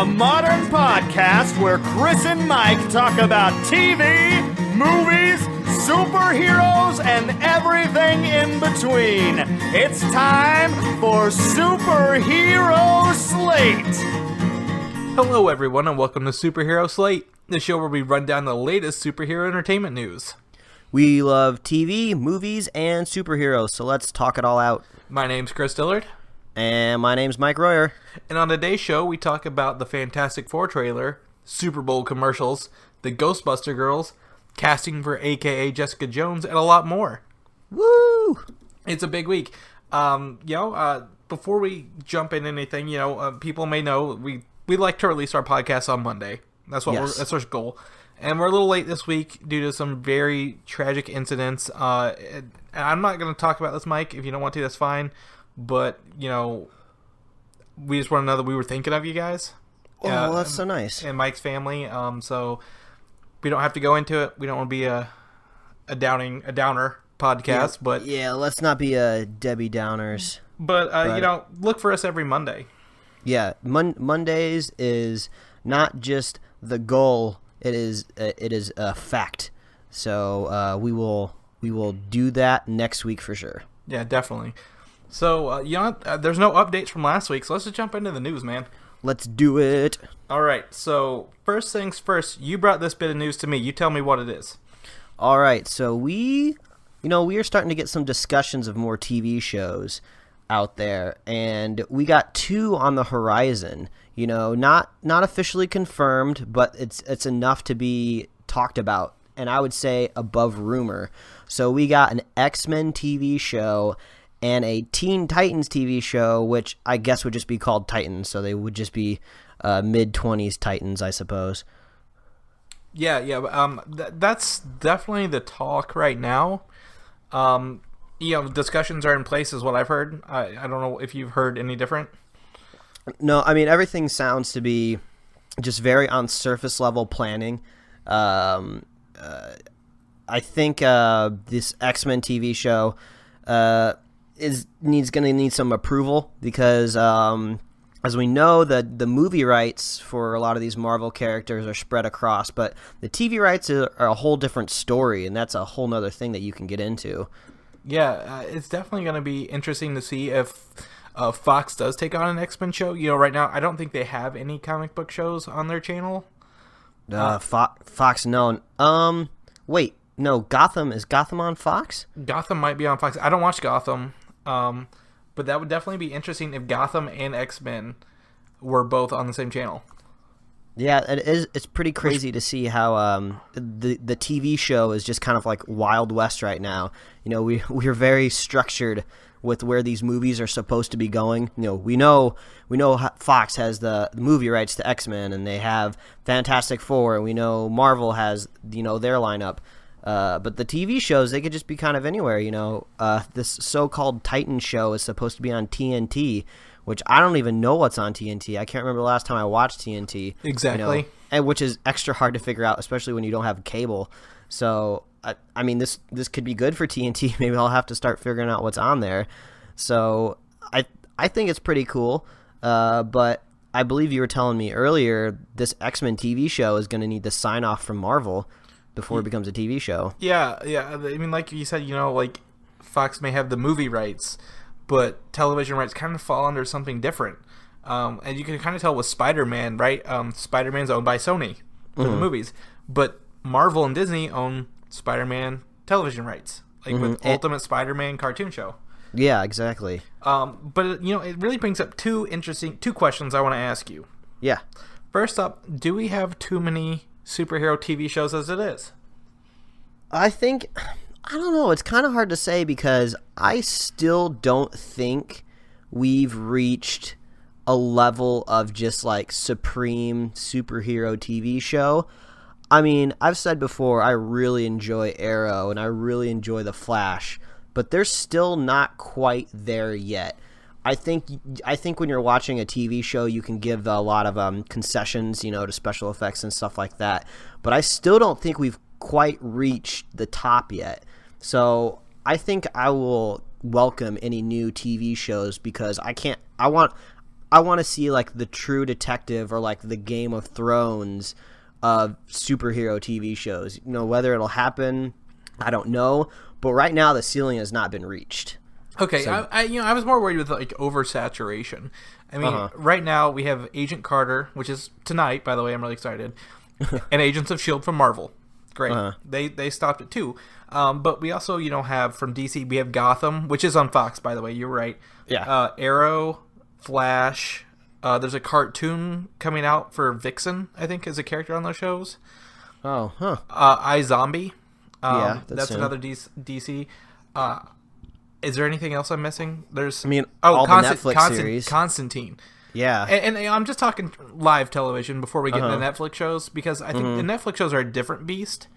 a modern podcast where Chris and Mike talk about TV, movies, superheroes, and everything in between. It's time for Superhero Slate. Hello everyone and welcome to Superhero Slate, the show where we run down the latest superhero entertainment news. We love TV, movies, and superheroes, so let's talk it all out. My name's Chris Dillard. And my name's Mike Royer. And on today's show, we talk about the Fantastic Four trailer, Super Bowl commercials, the Ghostbuster Girls, casting for AKA Jessica Jones, and a lot more. Woo! It's a big week. Before we jump in anything, people may know we like to release our podcast on Monday. That's what that's our goal. And we're a little late this week due to some very tragic incidents. And I'm not going to talk about this, Mike. If you don't want to, that's fine. But, we just want to know that we were thinking of you guys. Oh, that's so nice. And Mike's family. So we don't have to go into it. We don't want to be a downer podcast. But let's not be Debbie Downers. But look for us every Monday. Yeah, Mondays is not just the goal. It is a fact. So we will do that next week for sure. Yeah, definitely. So, there's no updates from last week, so let's just jump into the news, man. Let's do it. All right, so first things first, you brought this bit of news to me. You tell me what it is. All right, so we are starting to get some discussions of more TV shows out there, and we got 2 on the horizon. Not officially confirmed, but it's enough to be talked about, and I would say above rumor. So we got an X-Men TV show and a Teen Titans TV show, which I guess would just be called Titans, so they would just be mid-20s Titans, I suppose. Yeah. That's definitely the talk right now. Discussions are in place is what I've heard. I don't know if you've heard any different. No, I mean, everything sounds to be just very on surface level planning. I think this X-Men TV show is going to need some approval because, as we know, the movie rights for a lot of these Marvel characters are spread across, but the TV rights are a whole different story, and that's a whole nother thing that you can get into. Yeah, it's definitely going to be interesting to see if Fox does take on an X-Men show. Right now, I don't think they have any comic book shows on their channel. Fox, no. Wait, no, Gotham. Is Gotham on Fox? Gotham might be on Fox. I don't watch Gotham, but that would definitely be interesting if Gotham and X-Men were both on the same channel. Yeah, it's pretty crazy to see how the TV show is just kind of like Wild West right now. We're very structured with where these movies are supposed to be going. We know Fox has the movie rights to X-Men, and they have Fantastic Four, and we know Marvel has their lineup. But the TV shows, they could just be kind of anywhere. This so-called Titan show is supposed to be on TNT, which I don't even know what's on TNT. I can't remember the last time I watched TNT. Exactly. And which is extra hard to figure out, especially when you don't have cable. So, I mean, this could be good for TNT. Maybe I'll have to start figuring out what's on there. So, I think it's pretty cool. But I believe you were telling me earlier this X-Men TV show is going to need the sign-off from Marvel before it becomes a TV show. Yeah. I mean, like you said, Fox may have the movie rights, but television rights kind of fall under something different. And you can kind of tell with Spider-Man, right? Spider-Man's owned by Sony for the movies, but Marvel and Disney own Spider-Man television rights, with Ultimate Spider-Man cartoon show. Yeah, exactly. But it really brings up two questions I want to ask you. Yeah. First up, do we have too many superhero TV shows as it is? I don't know. It's kind of hard to say because I still don't think we've reached a level of just like supreme superhero TV show. I mean, I've said before, I really enjoy Arrow and I really enjoy The Flash, but they're still not quite there yet. I think when you're watching a TV show, you can give a lot of concessions, to special effects and stuff like that. But I still don't think we've quite reached the top yet. So I think I will welcome any new TV shows because I I want to see like the True Detective or like the Game of Thrones of superhero TV shows. You know, whether it'll happen, I don't know. But right now, the ceiling has not been reached. Okay, so, I was more worried with like oversaturation. I mean, right now we have Agent Carter, which is tonight, by the way. I'm really excited, and Agents of S.H.I.E.L.D. from Marvel. Great, they stopped it too. But we also have from DC we have Gotham, which is on Fox, by the way. You're right. Yeah. Arrow, Flash. There's a cartoon coming out for Vixen, I think, is a character on those shows. Oh, huh. iZombie. Yeah, that's another DC. Is there anything else I'm missing? There's, all the Netflix series. Constantine. Yeah. And I'm just talking live television before we get into Netflix shows, because I think the Netflix shows are a different beast,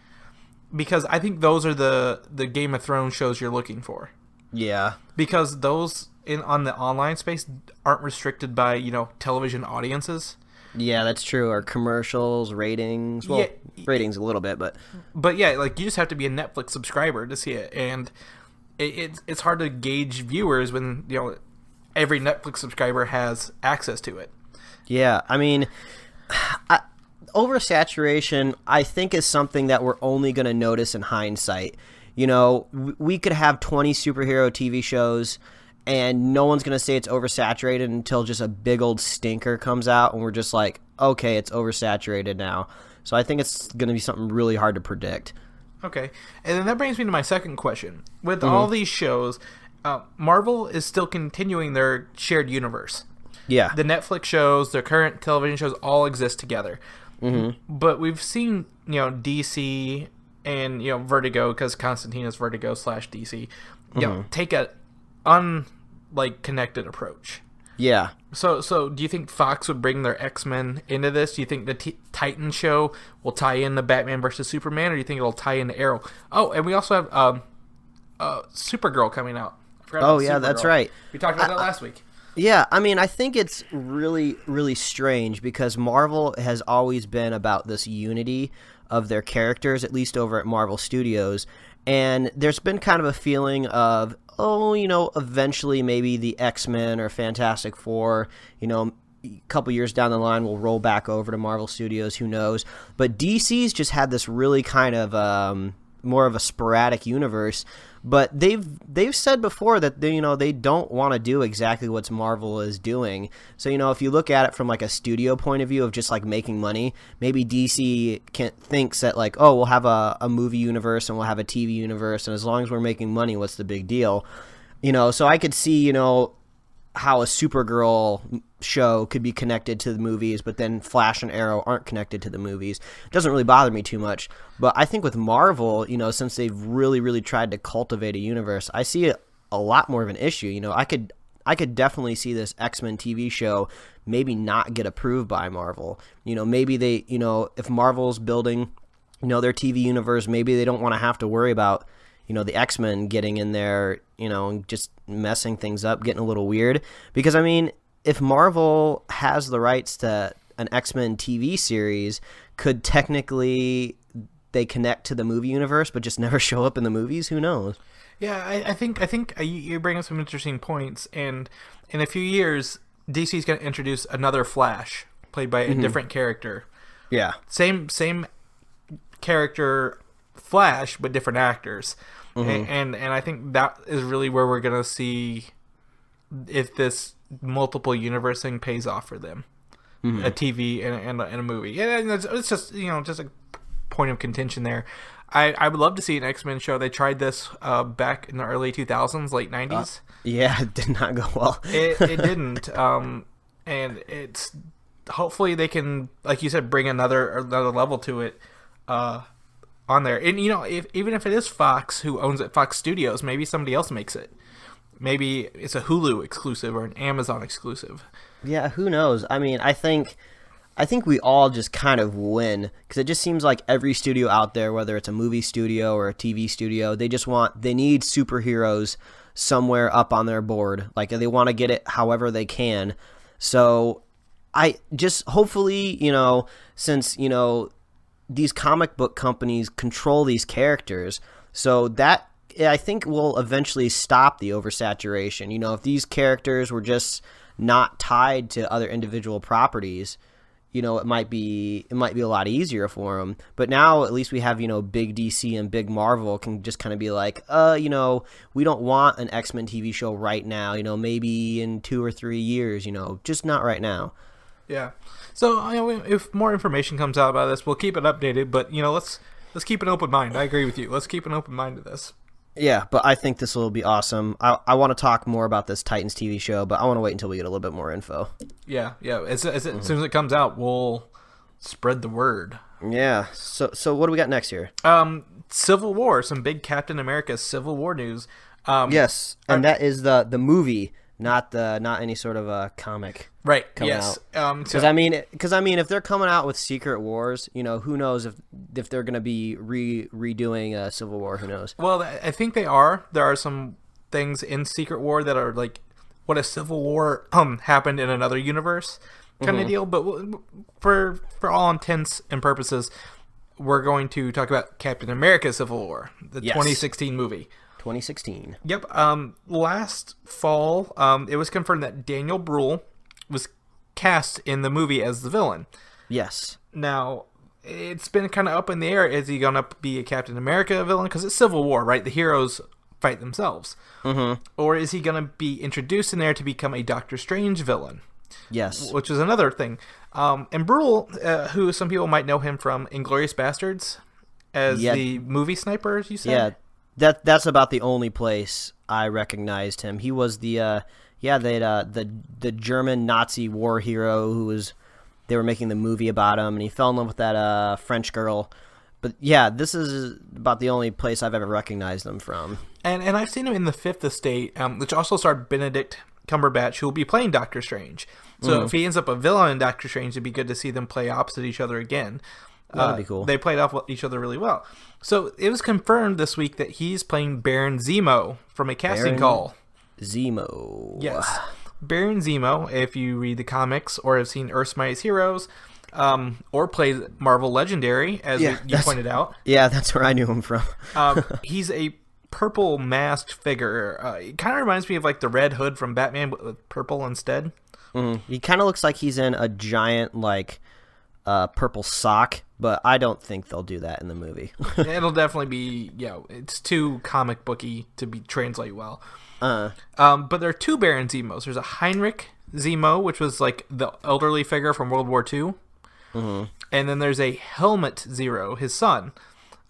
because I think those are the Game of Thrones shows you're looking for. Yeah. Because those on the online space aren't restricted by, television audiences. Yeah, that's true. Or commercials, ratings. Well, ratings a little bit, but... But yeah, like, you just have to be a Netflix subscriber to see it, and it's hard to gauge viewers when, every Netflix subscriber has access to it. Yeah, I mean, oversaturation, I think, is something that we're only going to notice in hindsight. We could have 20 superhero TV shows, and no one's going to say it's oversaturated until just a big old stinker comes out, and we're just like, okay, it's oversaturated now. So I think it's going to be something really hard to predict. Okay, and then that brings me to my second question. With all these shows, Marvel is still continuing their shared universe. Yeah. The Netflix shows, their current television shows all exist together. But we've seen, DC and, Vertigo, because Constantine is Vertigo / DC, take a connected approach. Yeah. So do you think Fox would bring their X-Men into this? Do you think the Titan show will tie in the Batman versus Superman, or do you think it'll tie into Arrow? Oh, and we also have Supergirl coming out. Oh, yeah, that's right. We talked about that last week. Yeah, I mean, I think it's really, really strange, because Marvel has always been about this unity of their characters, at least over at Marvel Studios, and there's been kind of a feeling of, eventually maybe the X-Men or Fantastic Four, a couple years down the line will roll back over to Marvel Studios, who knows. But DC's just had this really kind of more of a sporadic universe. But they've said before that they don't want to do exactly what Marvel is doing. So if you look at it from like a studio point of view of just like making money, maybe DC thinks that like, oh, we'll have a movie universe and we'll have a TV universe, and as long as we're making money, what's the big deal? So I could see how a Supergirl show could be connected to the movies, but then Flash and Arrow aren't connected to the movies. It doesn't really bother me too much. But I think with Marvel, since they've really, really tried to cultivate a universe, I see it a lot more of an issue. I could definitely see this X-Men TV show maybe not get approved by Marvel. Maybe they, if Marvel's building, their TV universe, maybe they don't want to have to worry about, the X-Men getting in there, and just messing things up, getting a little weird. Because, I mean, if Marvel has the rights to an X-Men TV series, could technically they connect to the movie universe but just never show up in the movies? Who knows? Yeah, I think you bring up some interesting points, and in a few years, DC's going to introduce another Flash, played by a different character. Yeah. Same character Flash, but different actors. And I think that is really where we're going to see if this multiple universe thing pays off for them. A TV and a movie. And it's just, just a point of contention there. I would love to see an X-Men show. They tried this back in the early 2000s, late 90s. Yeah, it did not go well. It didn't. And it's hopefully they can, like you said, bring another level to it on there. And, even if it is Fox who owns it, Fox Studios, maybe somebody else makes it. Maybe it's a Hulu exclusive or an Amazon exclusive. Yeah, who knows? I mean, I think we all just kind of win, because it just seems like every studio out there, whether it's a movie studio or a TV studio, they need superheroes somewhere up on their board. Like, they want to get it however they can. So I just hopefully, since, these comic book companies control these characters, so that I think will eventually stop the oversaturation. If these characters were just not tied to other individual properties, it might be a lot easier for them. But now at least we have, big DC and big Marvel can just kind of be like, we don't want an X-Men TV show right now, maybe in 2 or 3 years, just not right now. Yeah. So, if more information comes out about this, we'll keep it updated, but, let's keep an open mind. I agree with you. Let's keep an open mind to this. Yeah, but I think this will be awesome. I want to talk more about this Titans TV show, but I want to wait until we get a little bit more info. Yeah. As soon as it comes out, we'll spread the word. Yeah. So what do we got next here? Civil War. Some big Captain America Civil War news. Yes, and that is the movie, not any sort of a comic. Right. Coming yes. out. Because I mean, if they're coming out with Secret Wars, who knows if they're going to be redoing Civil War? Who knows? Well, I think they are. There are some things in Secret War that are like what a Civil War happened in another universe kind of deal. But for all intents and purposes, we're going to talk about Captain America Civil War, the 2016 movie. 2016. Yep. Last fall, it was confirmed that Daniel Bruhl was cast in the movie as the villain. Yes. Now, it's been kind of up in the air. Is he going to be a Captain America villain? Because it's Civil War, right? The heroes fight themselves. Mm-hmm. Or is he going to be introduced in there to become a Doctor Strange villain? Yes. Which is another thing. And Bruhl, who some people might know him from Inglourious Bastards as the movie sniper, as you said? Yeah. That's about the only place I recognized him. He was the German Nazi war hero they were making the movie about him, and he fell in love with that French girl. But yeah, this is about the only place I've ever recognized him from. And I've seen him in The Fifth Estate, which also starred Benedict Cumberbatch, who will be playing Doctor Strange. So if he ends up a villain in Doctor Strange, it'd be good to see them play opposite each other again. That'd be cool. They played off each other really well. So it was confirmed this week that he's playing Baron Zemo from a casting call. Zemo. Yes. Baron Zemo, if you read the comics or have seen Earth's Mightiest Heroes, or played Marvel Legendary, as you pointed out. Yeah, that's where I knew him from. He's a purple masked figure. It kind of reminds me of like the Red Hood from Batman, but with purple instead. Mm-hmm. He kind of looks like he's in a giant, purple sock, but I don't think they'll do that in the movie. It'll definitely be, it's too comic booky to be translate well. But there are two Baron Zemos. There's a Heinrich Zemo, which was like the elderly figure from World War II. Mm-hmm. And then there's a Helmut Zero, his son.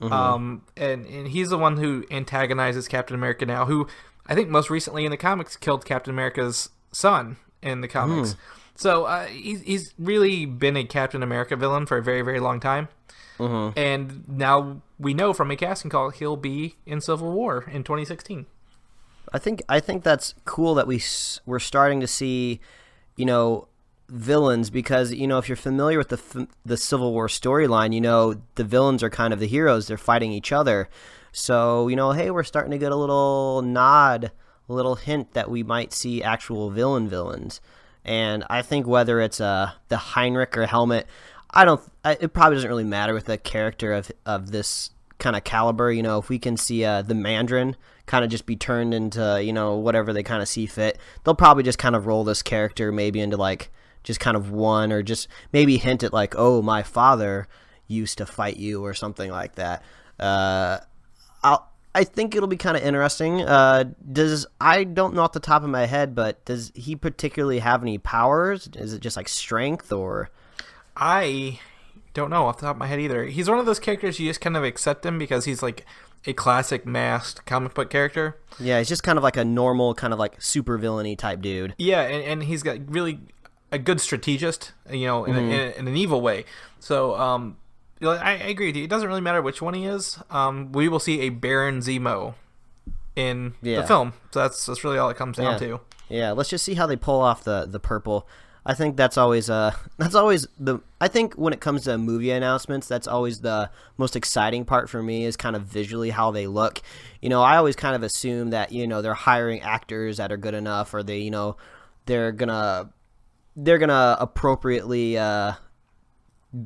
Mm-hmm. And he's the one who antagonizes Captain America now, who I think most recently in the comics killed Captain America's son in the comics. Mm. So he's really been a Captain America villain for a very, very long time. Mm-hmm. And now we know from a casting call he'll be in Civil War in 2016. I think that's cool that we're starting to see, villains, because if you're familiar with the Civil War storyline, the villains are kind of the heroes. They're fighting each other. So hey, we're starting to get a little nod, a little hint that we might see actual villains. And I think whether it's the Heinrich or Helmet, it probably doesn't really matter with the character of this kind of caliber. If we can see the Mandarin kind of just be turned into, whatever they kind of see fit, they'll probably just kind of roll this character maybe into just kind of one, or just maybe hint at oh, my father used to fight you or something like that. I think it'll be kind of interesting. I don't know off the top of my head, but does he particularly have any powers? Is it just strength, or? I don't know off the top of my head either. He's one of those characters you just kind of accept him because he's a classic masked comic book character. Yeah, he's just kind of a normal, kind of super villainy type dude. Yeah, and he's got really a good strategist, in an evil way. So, I agree with you. It doesn't really matter which one he is. We will see a Baron Zemo in the film. So that's really all it comes down to. Yeah, let's just see how they pull off the purple. I think that's always I think when it comes to movie announcements, that's always the most exciting part for me, is kind of visually how they look. I always kind of assume that, they're hiring actors that are good enough, or they're gonna appropriately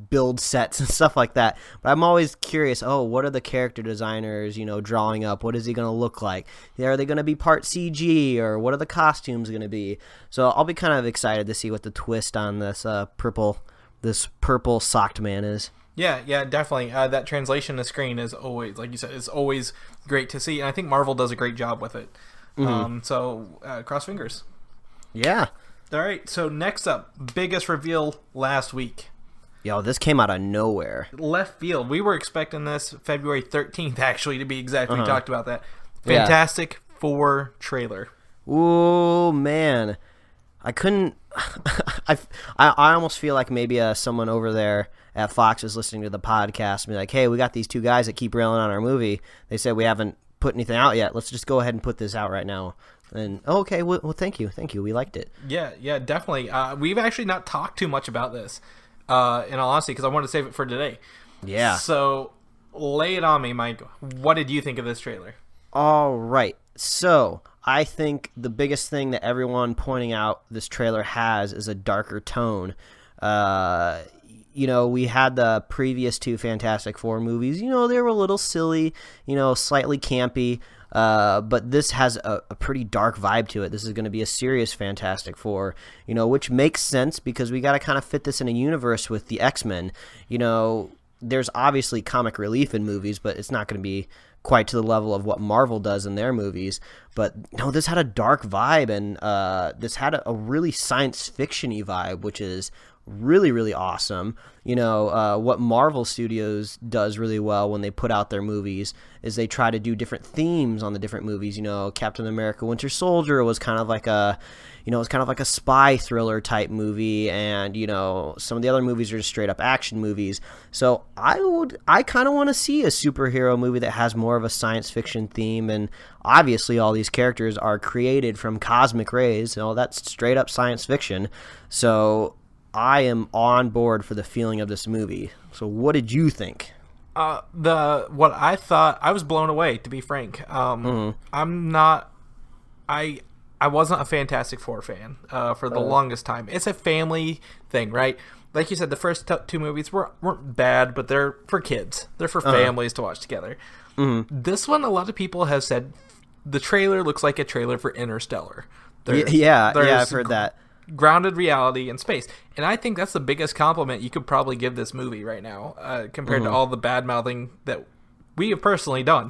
build sets and stuff like that. But I'm always curious, what are the character designers, drawing up? What is he going to look like? Are they going to be part CG, or what are the costumes going to be? So I'll be kind of excited to see what the twist on this purple socked man is. Yeah, definitely. That translation to screen is always, like you said, is always great to see. And I think Marvel does a great job with it. So cross fingers. Yeah. All right, so next up, biggest reveal last week. Yo, this came out of nowhere. Left field. We were expecting this February 13th, actually, to be exact. We talked about that. Fantastic Four trailer. Ooh, man. I couldn't... I almost feel like maybe someone over there at Fox is listening to the podcast and be like, hey, we got these two guys that keep railing on our movie. They said we haven't put anything out yet. Let's just go ahead and put this out right now. And okay, well, thank you. We liked it. Yeah, definitely. We've actually not talked too much about this, in all honesty, because I wanted to save it for today. Yeah. So, lay it on me, Mike. What did you think of this trailer? All right. So, I think the biggest thing that everyone pointing out this trailer has is a darker tone. We had the previous two Fantastic Four movies. They were a little silly, slightly campy. But this has a pretty dark vibe to it. This is going to be a serious Fantastic Four, which makes sense because we got to kind of fit this in a universe with the X-Men. There's obviously comic relief in movies, but it's not going to be quite to the level of what Marvel does in their movies. But no, this had a dark vibe, and this had a really science fiction-y vibe, which is really, really awesome. What Marvel Studios does really well when they put out their movies is they try to do different themes on the different movies. Captain America Winter Soldier was kind of like a spy thriller type movie, and some of the other movies are just straight up action movies. So I kind of want to see a superhero movie that has more of a science fiction theme, and obviously all these characters are created from cosmic rays. That's straight up science fiction. So I am on board for the feeling of this movie. So what did you think? What I thought, I was blown away, to be frank. I wasn't a Fantastic Four fan for the longest time. It's a family thing, right? Like you said, the first two movies weren't bad, but they're for kids. They're for families to watch together. This one, a lot of people have said the trailer looks like a trailer for Interstellar. I've heard that. Grounded reality in space, and I think that's the biggest compliment you could probably give this movie right now, compared to all the bad mouthing that we have personally done.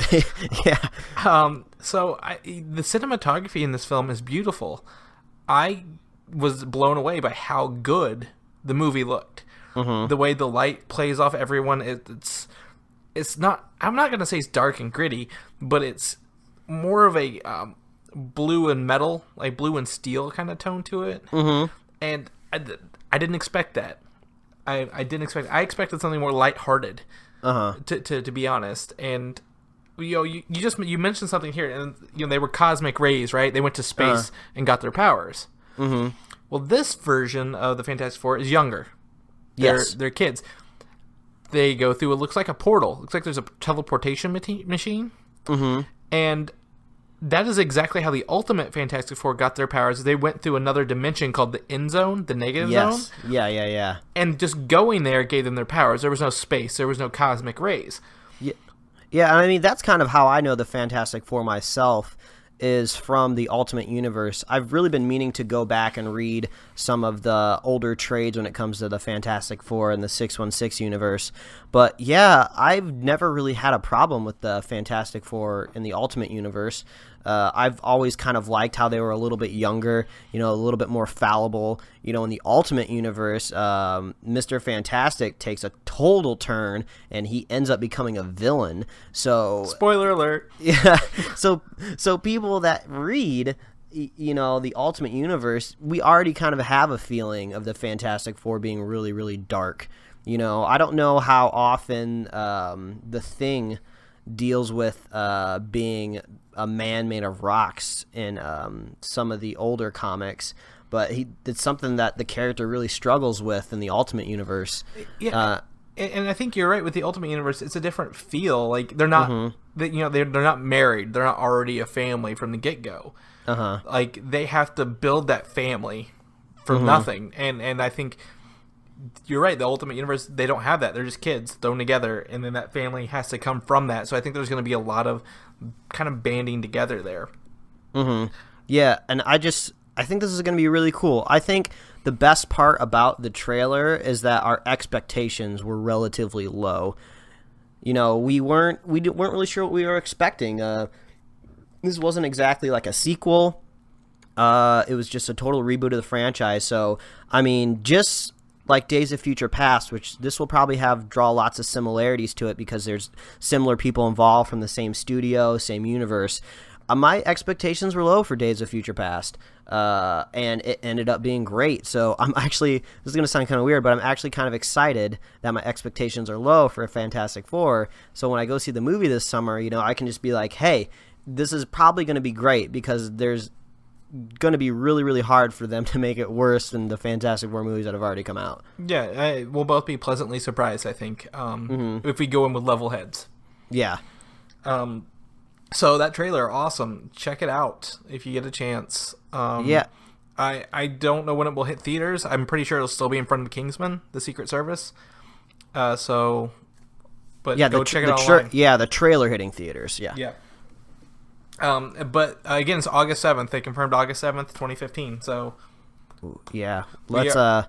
Yeah. So the cinematography in this film is beautiful. I was blown away by how good the movie looked. The way the light plays off everyone, it's not. I'm not gonna say it's dark and gritty, but it's more of a blue and metal, like blue and steel kind of tone to it. And I didn't expect that. I didn't expect. I expected something more lighthearted. To be honest, and you mentioned something here, and they were cosmic rays, right? They went to space and got their powers. Well, this version of the Fantastic Four is younger. They're kids. They go through. It looks like a portal. Looks like there's a teleportation machine. And that is exactly how the Ultimate Fantastic Four got their powers. They went through another dimension called the End Zone, the negative zone. Yeah. And just going there gave them their powers. There was no space. There was no cosmic rays. Yeah, I mean, that's kind of how I know the Fantastic Four myself, is from the Ultimate Universe. I've really been meaning to go back and read some of the older trades when it comes to the Fantastic Four and the 616 universe. But yeah, I've never really had a problem with the Fantastic Four in the Ultimate Universe. I've always kind of liked how they were a little bit younger, a little bit more fallible. In the Ultimate Universe, Mr. Fantastic takes a total turn, and he ends up becoming a villain. So spoiler alert. Yeah. So people that read, the Ultimate Universe, we already kind of have a feeling of the Fantastic Four being really, really dark. I don't know how often the Thing deals with being a man made of rocks in some of the older comics, but it's something that the character really struggles with in the Ultimate Universe. Yeah, and I think you're right with the Ultimate Universe. It's a different feel. Like they're not, they're not married. They're not already a family from the get go. Like they have to build that family from nothing, and I think you're right. The Ultimate Universe, they don't have that. They're just kids thrown together, and then that family has to come from that. So I think there's going to be a lot of kind of banding together there. Mm-hmm. Yeah, and I think this is going to be really cool. I think the best part about the trailer is that our expectations were relatively low. You know, we weren't really sure what we were expecting. This wasn't exactly like a sequel. It was just a total reboot of the franchise. So, I mean, just like Days of Future Past, which this will probably draw lots of similarities to it because there's similar people involved from the same studio, same universe. My expectations were low for Days of Future Past, and it ended up being great. So I'm actually, this is going to sound kind of weird, but I'm actually kind of excited that my expectations are low for Fantastic Four. So when I go see the movie this summer, you know, I can just be like, hey, this is probably going to be great because there's going to be really, really hard for them to make it worse than the Fantastic Four movies that have already come out. Yeah, we'll both be pleasantly surprised, I think, if we go in with level heads. Yeah. So that trailer, awesome. Check it out if you get a chance. Yeah. I don't know when it will hit theaters. I'm pretty sure it'll still be in front of Kingsmen, the Secret Service. But yeah, go check it out online. Yeah, the trailer hitting theaters. Yeah. Yeah. But again, it's August 7th. They confirmed August 7th, 2015. So yeah, let's we'll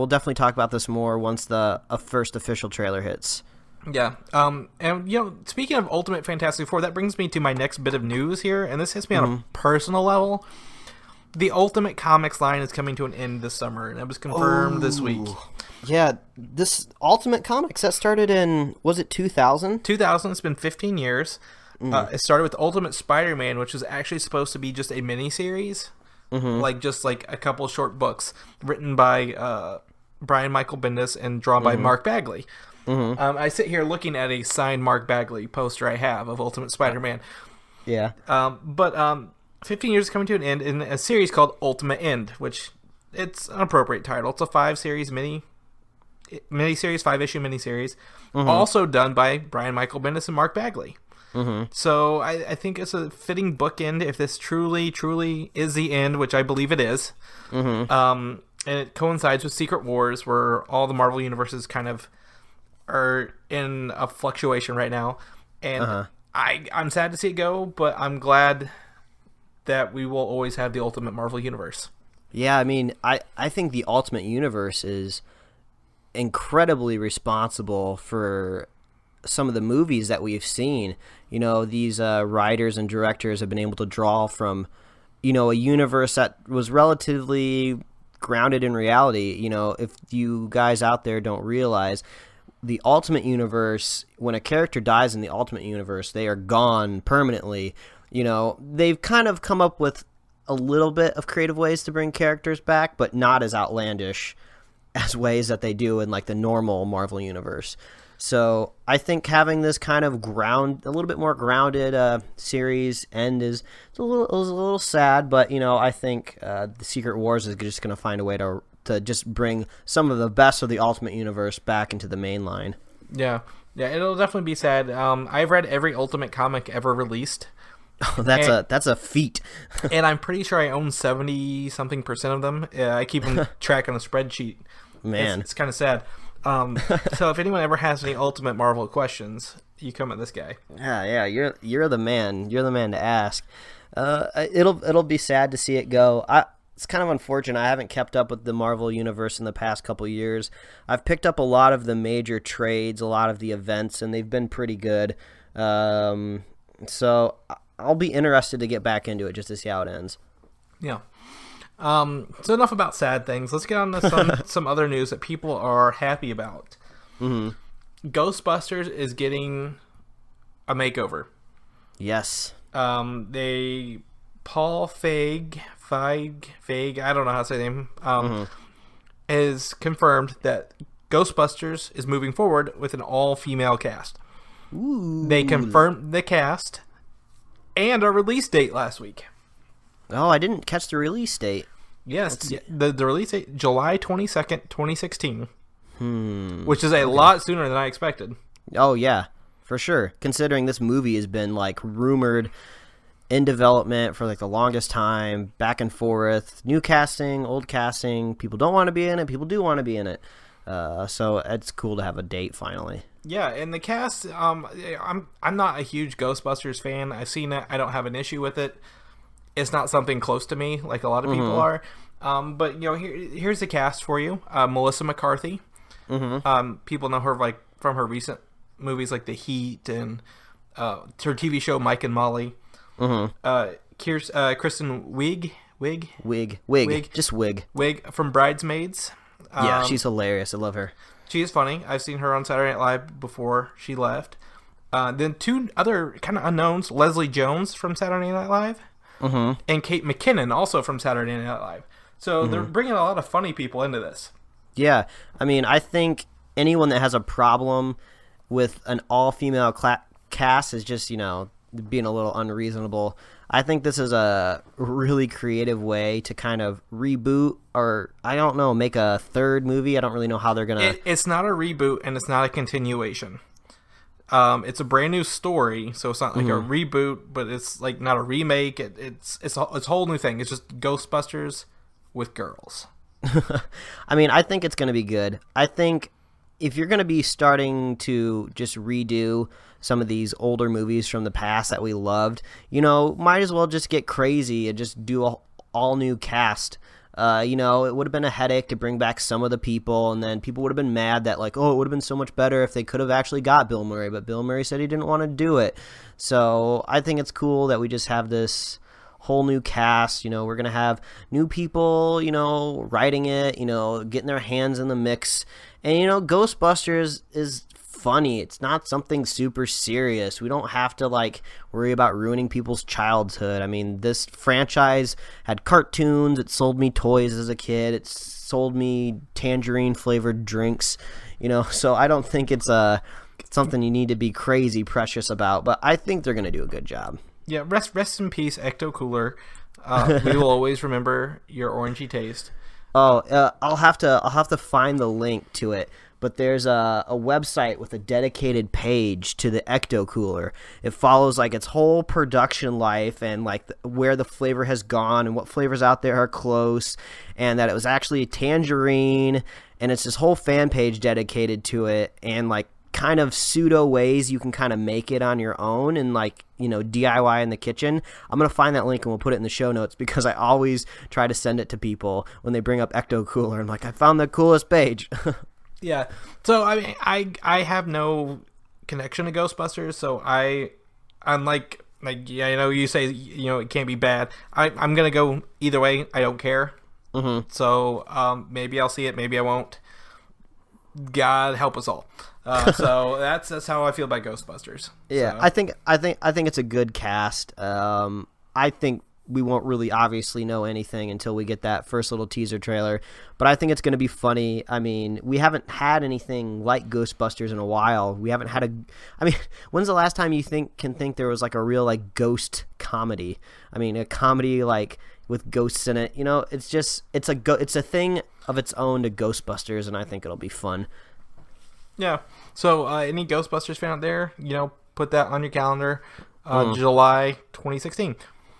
definitely talk about this more once the first official trailer hits. Yeah. And you know, speaking of Ultimate Fantastic Four, that brings me to my next bit of news here, and this hits me on a personal level. The Ultimate Comics line is coming to an end this summer, and it was confirmed this week. Yeah, this Ultimate Comics, that started in, was it 2000? 2000, it's been 15 years. It started with Ultimate Spider-Man, which was actually supposed to be just a mini-series, just like a couple short books written by Brian Michael Bendis and drawn by Mark Bagley. I sit here looking at a signed Mark Bagley poster I have of Ultimate Spider-Man. Yeah. But 15 years is coming to an end in a series called Ultimate End, which it's an appropriate title. It's a 5-series mini-series, 5-issue miniseries, also done by Brian Michael Bendis and Mark Bagley. So I think it's a fitting bookend if this truly is the end, which I believe it is. And it coincides with Secret Wars, where all the Marvel universes kind of are in a fluctuation right now. And I'm sad to see it go, but I'm glad that we will always have the Ultimate Marvel Universe. Yeah, I mean, I think the Ultimate Universe is incredibly responsible for some of the movies that we've seen. You know, these writers and directors have been able to draw from, you know, a universe that was relatively grounded in reality. You know, if you guys out there don't realize, the Ultimate Universe, when a character dies in the Ultimate Universe, they are gone permanently. You know, they've kind of come up with a little bit of creative ways to bring characters back, but not as outlandish as ways that they do in like the normal Marvel Universe. So I think having this kind of a little bit more grounded series end is a little sad, but you know, I think the Secret Wars is just going to find a way to just bring some of the best of the Ultimate Universe back into the main line. Yeah, it'll definitely be sad. I've read every Ultimate comic ever released. Oh, that's a feat. And I'm pretty sure I own 70-something% of them. I keep them track on a spreadsheet. Man, it's kind of sad. So if anyone ever has any Ultimate Marvel questions, you come at this guy. Yeah, you're the man. You're the man to ask. It'll be sad to see it go. It's kind of unfortunate. I haven't kept up with the Marvel Universe in the past couple years. I've picked up a lot of the major trades, a lot of the events, and they've been pretty good. So I'll be interested to get back into it just to see how it ends. Yeah. So enough about sad things. Let's get on to some other news that people are happy about. Ghostbusters is getting a makeover. Yes. Paul Feig, I don't know how to say the name, has confirmed that Ghostbusters is moving forward with an all-female cast. Ooh. They confirmed the cast and a release date last week. Oh, I didn't catch the release date. Yes, the release date, July 22nd, 2016. Which is a lot sooner than I expected. Oh, yeah, for sure. Considering this movie has been, like, rumored in development for like the longest time, back and forth, new casting, old casting. People don't want to be in it. People do want to be in it. So it's cool to have a date finally. Yeah, and the cast, I'm not a huge Ghostbusters fan. I've seen it. I don't have an issue with it. It's not something close to me like a lot of people are. But here's the cast for you. Melissa McCarthy. People know her like from her recent movies like The Heat and her TV show Mike and Molly. Kristen Wiig, just Wig. Wig from Bridesmaids. Yeah, she's hilarious. I love her. She is funny. I've seen her on Saturday Night Live before she left. Then two other kind of unknowns: Leslie Jones from Saturday Night Live, and Kate McKinnon, also from Saturday Night Live. So they're bringing a lot of funny people into this. Yeah, I mean, I think anyone that has a problem with an all-female cast is just, being a little unreasonable. I think this is a really creative way to kind of reboot or, I don't know, make a third movie. I don't really know how they're going to... It's not a reboot and it's not a continuation. It's a brand new story, so it's not like a reboot, but it's like not a remake. It's a whole new thing. It's just Ghostbusters with girls. I mean, I think it's going to be good. I think if you're going to be starting to just redo some of these older movies from the past that we loved, might as well just get crazy and just do a all new cast. It would have been a headache to bring back some of the people, and then people would have been mad that like, oh, it would have been so much better if they could have actually got Bill Murray, but Bill Murray said he didn't want to do it. So I think it's cool that we just have this whole new cast. We're going to have new people, writing it, getting their hands in the mix. And, Ghostbusters is funny. It's not something super serious. We don't have to like worry about ruining people's childhood. I mean, this franchise had cartoons. It sold me toys as a kid. It sold me tangerine flavored drinks, so I don't think it's something you need to be crazy precious about, but I think they're going to do a good job. Yeah, rest in peace, Ecto Cooler. We will always remember your orangey taste. I'll have to find the link to it. But there's a website with a dedicated page to the Ecto Cooler. It follows like its whole production life and like where the flavor has gone and what flavors out there are close, and that it was actually tangerine, and it's this whole fan page dedicated to it, and like kind of pseudo ways you can kind of make it on your own and like DIY in the kitchen. I'm gonna find that link and we'll put it in the show notes because I always try to send it to people when they bring up Ecto Cooler. I'm like, I found the coolest page. Yeah. So I mean, I have no connection to Ghostbusters, so I'm like you say it can't be bad. I'm gonna go either way. I don't care. So maybe I'll see it, maybe I won't. God help us all. So that's how I feel about Ghostbusters. Yeah, so. I think it's a good cast. I think we won't really obviously know anything until we get that first little teaser trailer, but I think it's going to be funny. I mean, we haven't had anything like Ghostbusters in a while. We haven't had when's the last time you can think there was like a real like ghost comedy? I mean, a comedy like with ghosts in it. It's a thing of its own to Ghostbusters, and I think it'll be fun. Yeah. So any Ghostbusters fan out there, put that on your calendar. July 2016.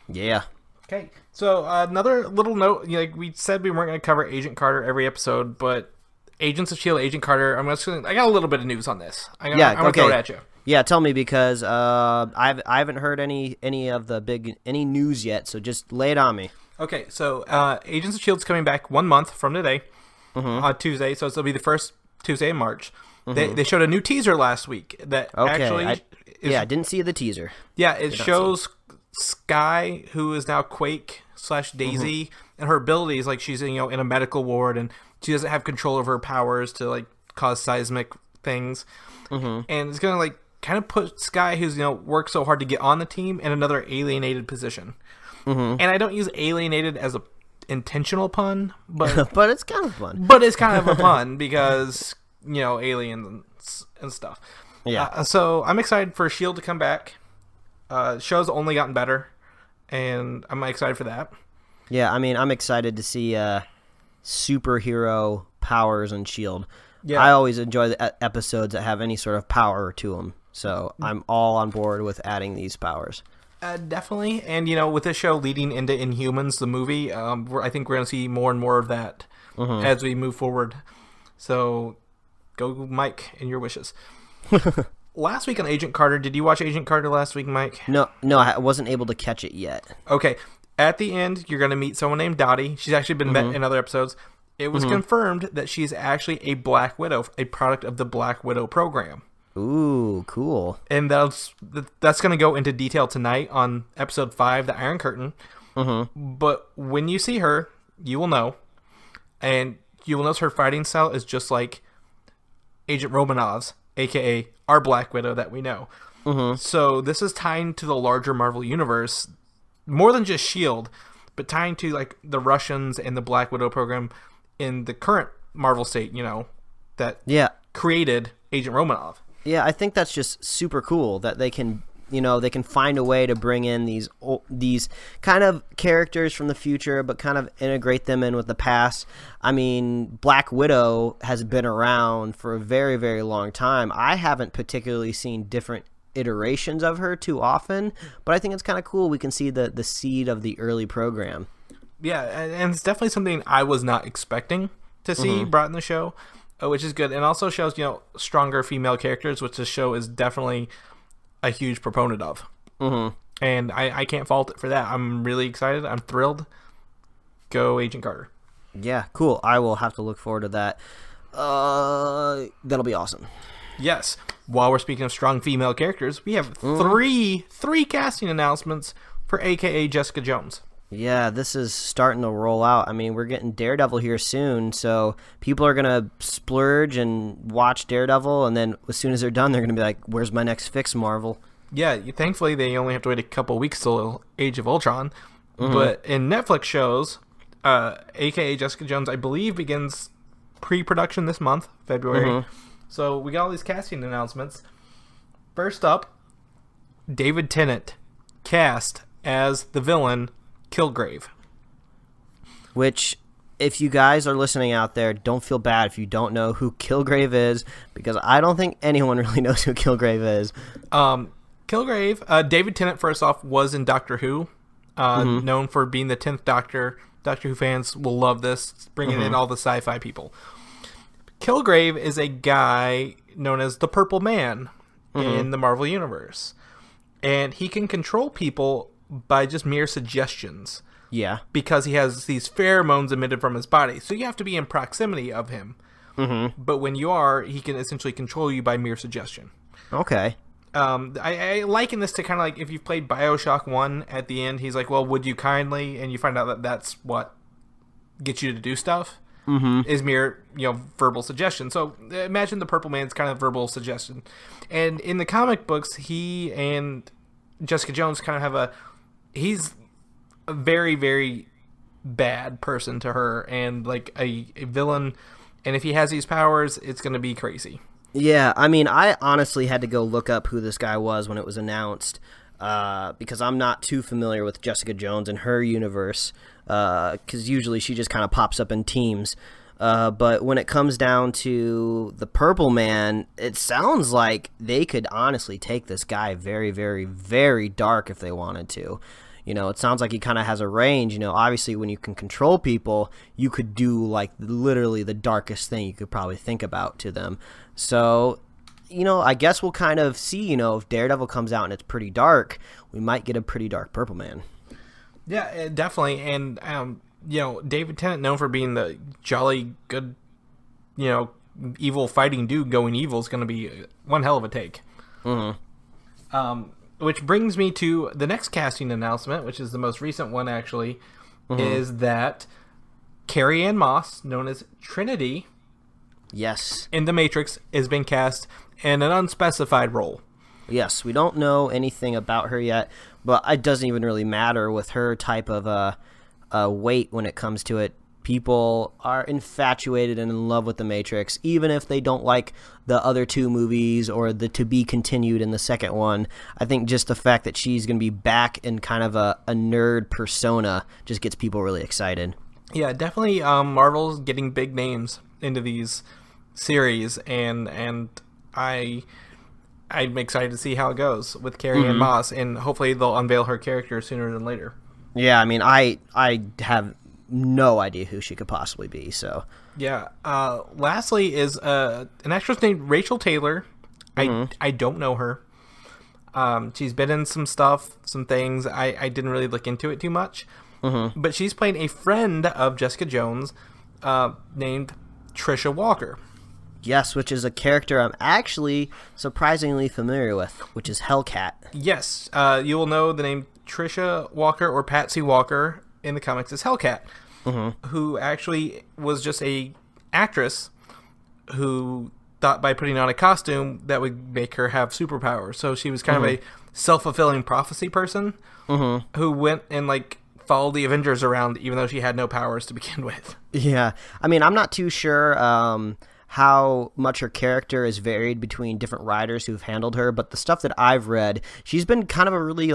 Yeah. Okay. So another little note, like we said, we weren't going to cover Agent Carter every episode, but Agents of S.H.I.E.L.D., Agent Carter, I got a little bit of news on this. I'm going to throw it at you. Yeah, tell me, because I haven't heard any news yet, so just lay it on me. Okay, so Agents of S.H.I.E.L.D.'s coming back 1 month from today, on Tuesday, so it'll be the first Tuesday in March. They showed a new teaser last week that actually... I didn't see the teaser. Yeah, it shows Skye, who is now Quake / Daisy, and her abilities, like she's in a medical ward, and she doesn't have control over her powers to like cause seismic things, and it's gonna like kind of put Skye, who's worked so hard to get on the team, in another alienated position. And I don't use alienated as a intentional pun, but but it's kind of fun. But it's kind of a pun because aliens and stuff. Yeah. So I'm excited for S.H.I.E.L.D. to come back. Show's only gotten better, and I'm excited for that. Yeah, I mean, I'm excited to see superhero powers in S.H.I.E.L.D. Yeah. I always enjoy the episodes that have any sort of power to them, so I'm all on board with adding these powers. Definitely. And, with this show leading into Inhumans, the movie, I think we're going to see more and more of that as we move forward. So, go Mike and your wishes. Last week on Agent Carter, did you watch Agent Carter last week, Mike? No, I wasn't able to catch it yet. Okay. At the end, you're going to meet someone named Dottie. She's actually been met in other episodes. It was confirmed that she's actually a Black Widow, a product of the Black Widow program. Ooh, cool. And that's going to go into detail tonight on episode 5, The Iron Curtain. But when you see her, you will know. And you will notice her fighting style is just like Agent Romanov's, a.k.a. our Black Widow that we know. So this is tying to the larger Marvel universe, more than just S.H.I.E.L.D., but tying to like the Russians and the Black Widow program in the current Marvel state, that created Agent Romanov. Yeah, I think that's just super cool that they can, they can find a way to bring in these kind of characters from the future, but kind of integrate them in with the past. I mean, Black Widow has been around for a very, very long time. I haven't particularly seen different iterations of her too often, but I think it's kind of cool. We can see the seed of the early program. Yeah, and it's definitely something I was not expecting to see brought in the show. Which is good, and also shows, stronger female characters, which this show is definitely a huge proponent of. And I can't fault it for that. I'm really excited. I'm thrilled. Go Agent Carter. Yeah, cool. I will have to look forward to that. That'll be awesome. Yes. While we're speaking of strong female characters, we have three casting announcements for AKA Jessica Jones. Yeah, this is starting to roll out. I mean, we're getting Daredevil here soon, so people are going to splurge and watch Daredevil, and then as soon as they're done, they're going to be like, where's my next fix, Marvel? Yeah, thankfully, they only have to wait a couple weeks till Age of Ultron. But in Netflix shows, a.k.a. Jessica Jones, I believe, begins pre-production this month, February. So we got all these casting announcements. First up, David Tennant, cast as the villain Kilgrave. Which, if you guys are listening out there, don't feel bad if you don't know who Kilgrave is, because I don't think anyone really knows who Kilgrave is. Kilgrave, David Tennant, first off, was in Doctor Who, known for being the 10th Doctor. Doctor Who fans will love this, bringing in all the sci-fi people. Kilgrave is a guy known as the Purple Man in the Marvel Universe. And he can control people by just mere suggestions. Yeah. Because he has these pheromones emitted from his body. So you have to be in proximity of him. But when you are, he can essentially control you by mere suggestion. Okay. I liken this to kind of like if you've played BioShock 1, at the end, he's like, well, would you kindly? And you find out that that's what gets you to do stuff. Is mere, verbal suggestion. So imagine the Purple Man's kind of verbal suggestion. And in the comic books, he and Jessica Jones kind of have he's a very, very bad person to her and like a villain. And if he has these powers, it's going to be crazy. Yeah, I mean, I honestly had to go look up who this guy was when it was announced, because I'm not too familiar with Jessica Jones and her universe, because usually she just kind of pops up in teams. But when it comes down to the Purple Man, it sounds like they could honestly take this guy very, very, very dark if they wanted to. It sounds like he kind of has a range. Obviously when you can control people, you could do like literally the darkest thing you could probably think about to them. So, I guess we'll kind of see, if Daredevil comes out and it's pretty dark, we might get a pretty dark Purple Man. Yeah, definitely. And, David Tennant, known for being the jolly good, evil fighting dude going evil, is going to be one hell of a take. Which brings me to the next casting announcement, which is the most recent one, actually, is that Carrie-Anne Moss, known as Trinity, yes, in The Matrix, is being cast in an unspecified role. Yes, we don't know anything about her yet, but it doesn't even really matter with her type of weight when it comes to it. People are infatuated and in love with The Matrix, even if they don't like the other two movies or the to be continued in the second one. I think just the fact that she's going to be back in kind of a nerd persona just gets people really excited. Yeah, definitely. Marvel's getting big names into these series, and I I'm excited to see how it goes with Carrie-Anne Moss, and hopefully they'll unveil her character sooner than later. Yeah, I mean, I have no idea who she could possibly be. So yeah. Lastly is an actress named Rachael Taylor. I don't know her. She's been in some stuff, some things. I didn't really look into it too much. But she's playing a friend of Jessica Jones named Trisha Walker. Yes, which is a character I'm actually surprisingly familiar with, which is Hellcat. Yes, you will know the name Trisha Walker or Patsy Walker in the comics as Hellcat, who actually was just a actress who thought by putting on a costume that would make her have superpowers. So she was kind of a self-fulfilling prophecy person who went and like followed the Avengers around even though she had no powers to begin with. Yeah. I mean, I'm not too sure how much her character is varied between different writers who've handled her, but the stuff that I've read, she's been kind of a really,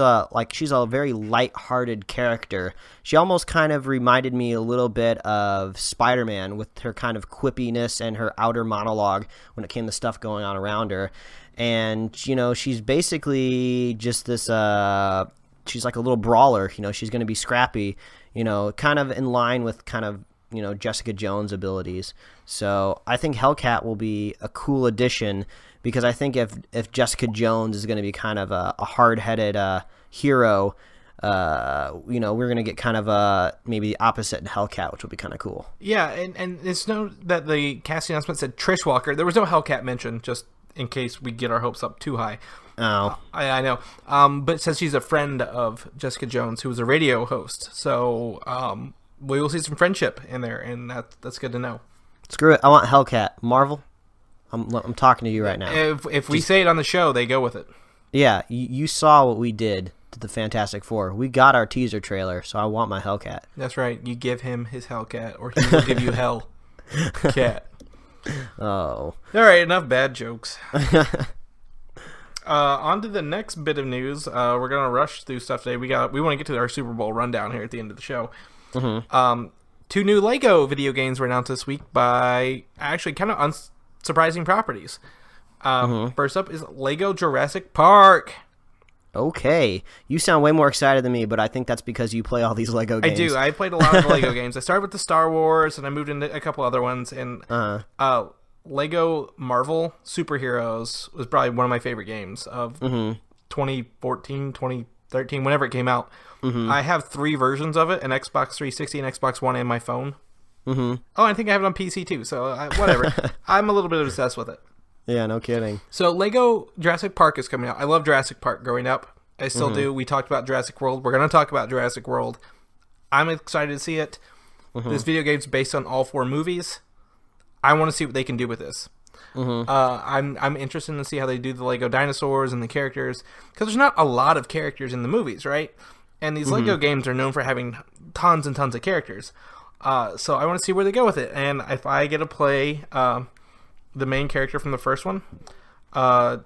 she's a very light-hearted character. She almost kind of reminded me a little bit of Spider-Man with her kind of quippiness and her outer monologue when it came to stuff going on around her. And, you know, she's basically just this, she's like a little brawler, you know, she's going to be scrappy, you know, kind of in line with kind of, you know, Jessica Jones' abilities. So I think Hellcat will be a cool addition because I think if Jessica Jones is going to be kind of a hard-headed hero, you know, we're going to get kind of maybe the opposite in Hellcat, which will be kind of cool. Yeah, and it's known that the casting announcement said Trish Walker. There was no Hellcat mentioned, just in case we get our hopes up too high. Oh. I know. But it says she's a friend of Jessica Jones, who was a radio host. So we will see some friendship in there, and that's good to know. Screw it. I want Hellcat. Marvel, I'm talking to you right now. If we say it on the show, they go with it. Yeah, you saw what we did to the Fantastic Four. We got our teaser trailer, so I want my Hellcat. That's right. You give him his Hellcat, or he will give you Hellcat. Oh. All right, enough bad jokes. On to the next bit of news. We're going to rush through stuff today. We want to get to our Super Bowl rundown here at the end of the show. 2 new Lego video games were announced this week by actually kind of unsurprising properties. First up is Lego Jurassic Park. Okay. You sound way more excited than me, but I think that's because you play all these Lego games. I do. I played a lot of Lego games. I started with the Star Wars, and I moved into a couple other ones. And Lego Marvel Superheroes was probably one of my favorite games of 2014, 2013, whenever it came out. I have 3 versions of it, an Xbox 360, an Xbox One, and my phone. Oh, I think I have it on PC too, so whatever. I'm a little bit obsessed with it. Yeah, no kidding. So Lego Jurassic Park is coming out. I love Jurassic Park growing up. I still do. We talked about Jurassic World. We're going to talk about Jurassic World. I'm excited to see it. This video game's based on all 4 movies. I want to see what they can do with this. I'm interested to see how they do the Lego dinosaurs and the characters, because there's not a lot of characters in the movies, right? And these Lego games are known for having tons and tons of characters. So I want to see where they go with it. And if I get to play the main character from the first one, I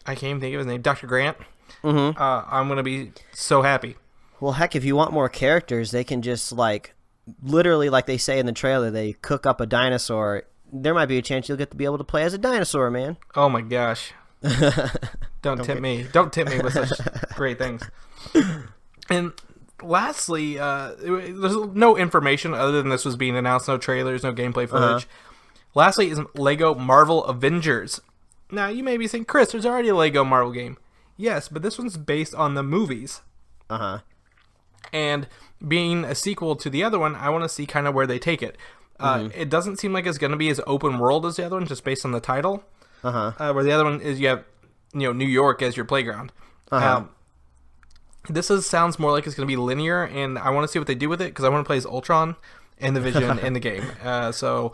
can't even think of his name, Dr. Grant, I'm going to be so happy. Well, heck, if you want more characters, they can just, literally, like they say in the trailer, they cook up a dinosaur. There might be a chance you'll get to be able to play as a dinosaur, man. Oh, my gosh. Don't tempt me. Don't tempt me with such great things. And lastly, there's no information other than this was being announced, no trailers, no gameplay footage. Lastly is Lego Marvel Avengers. Now, you may be saying, Chris, there's already a Lego Marvel game. Yes, but this one's based on the movies. And being a sequel to the other one, I want to see kind of where they take it. It doesn't seem like it's going to be as open world as the other one, just based on the title. Where the other one is you have, New York as your playground. This sounds more like it's going to be linear, and I want to see what they do with it, because I want to play as Ultron and the Vision in the game. So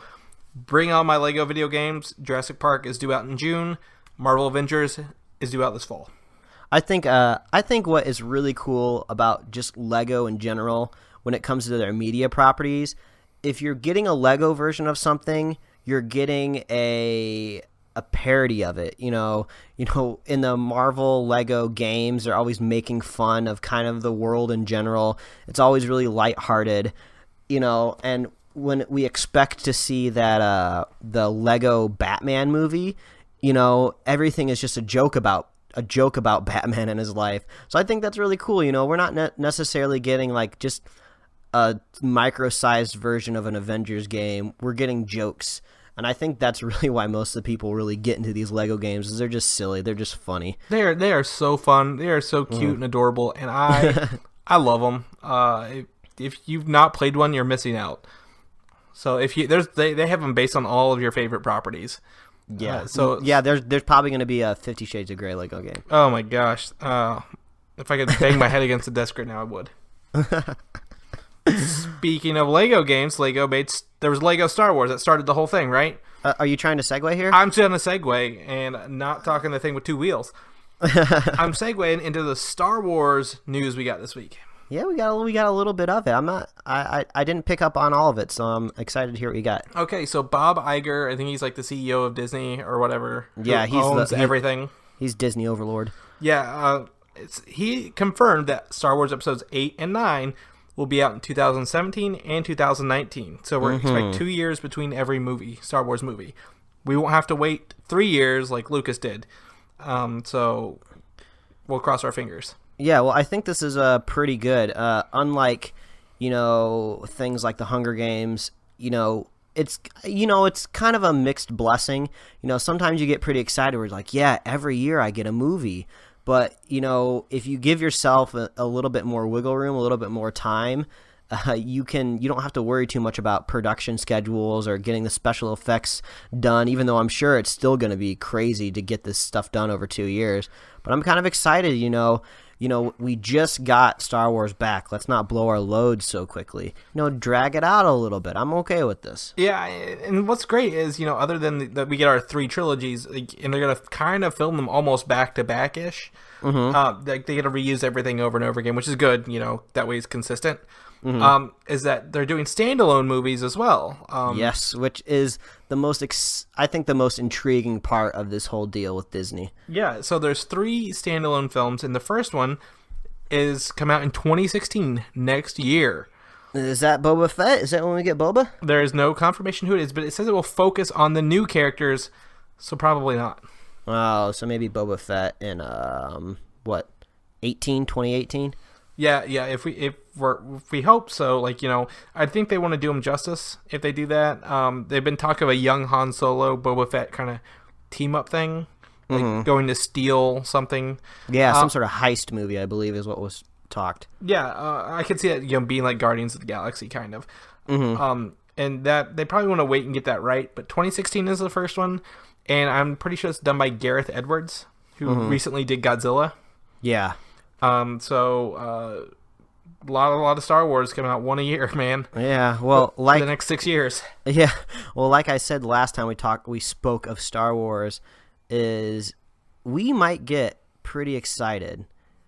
bring on my Lego video games. Jurassic Park is due out in June. Marvel Avengers is due out this fall. I think what is really cool about just Lego in general when it comes to their media properties, if you're getting a Lego version of something, you're getting a parody of it. In the Marvel Lego games, they're always making fun of kind of the world in general. It's always really lighthearted, and when we expect to see that the Lego Batman movie, everything is just a joke about Batman and his life. So I think that's really cool. We're not necessarily getting like just a micro-sized version of an Avengers game. We're getting jokes. And I think that's really why most of the people really get into these Lego games, is they're just silly. They're just funny. They are so fun. They are so cute and adorable, and I love them. If you've not played one, you're missing out. So they have them based on all of your favorite properties. Yeah. There's probably going to be a 50 Shades of Grey Lego game. Oh my gosh. If I could bang my head against the desk right now, I would. Speaking of Lego games, there was Lego Star Wars that started the whole thing, right? Are you trying to segue here? I'm trying to segue and not talking the thing with two wheels. I'm segueing into the Star Wars news we got this week. Yeah, we got a little bit of it. I didn't pick up on all of it, so I'm excited to hear what you got. Okay, so Bob Iger, I think he's like the CEO of Disney or whatever. Yeah, he owns everything. He's Disney overlord. Yeah, he confirmed that Star Wars episodes 8 and 9 will be out in 2017 and 2019. So we're expect 2 years between every Star Wars movie. We won't have to wait 3 years like Lucas did. So we'll cross our fingers. Yeah, well, I think this is pretty good. Unlike, things like the Hunger Games, it's kind of a mixed blessing. Sometimes you get pretty excited where it's like, yeah, every year I get a movie. But, if you give yourself a little bit more wiggle room, a little bit more time, you don't have to worry too much about production schedules or getting the special effects done, even though I'm sure it's still going to be crazy to get this stuff done over 2 years. But I'm kind of excited, we just got Star Wars back. Let's not blow our load so quickly. Drag it out a little bit. I'm okay with this. Yeah, and what's great is, other than that we get our 3 trilogies, and they're going to kind of film them almost back-to-back-ish. They get to reuse everything over and over again, which is good, that way it's consistent. Is that they're doing standalone movies as well. Yes, which is the most intriguing part of this whole deal with Disney. Yeah, so there's 3 standalone films, and the first one is come out in 2016, next year. Is that Boba Fett? Is that when we get Boba? There is no confirmation who it is, but it says it will focus on the new characters, so probably not. Oh, so maybe Boba Fett in 2018? Yeah. If we hope so, I think they want to do them justice if they do that. They've been talking of a young Han Solo, Boba Fett kind of team up thing, going to steal something. Yeah, some sort of heist movie, I believe, is what was talked. Yeah, I could see that being like Guardians of the Galaxy kind of. And that they probably want to wait and get that right. But 2016 is the first one, and I'm pretty sure it's done by Gareth Edwards, who recently did Godzilla. Yeah. A lot of Star Wars coming out one a year, man. Yeah, well, for the next 6 years. Yeah, well, like I said last time we spoke of Star Wars, is we might get pretty excited.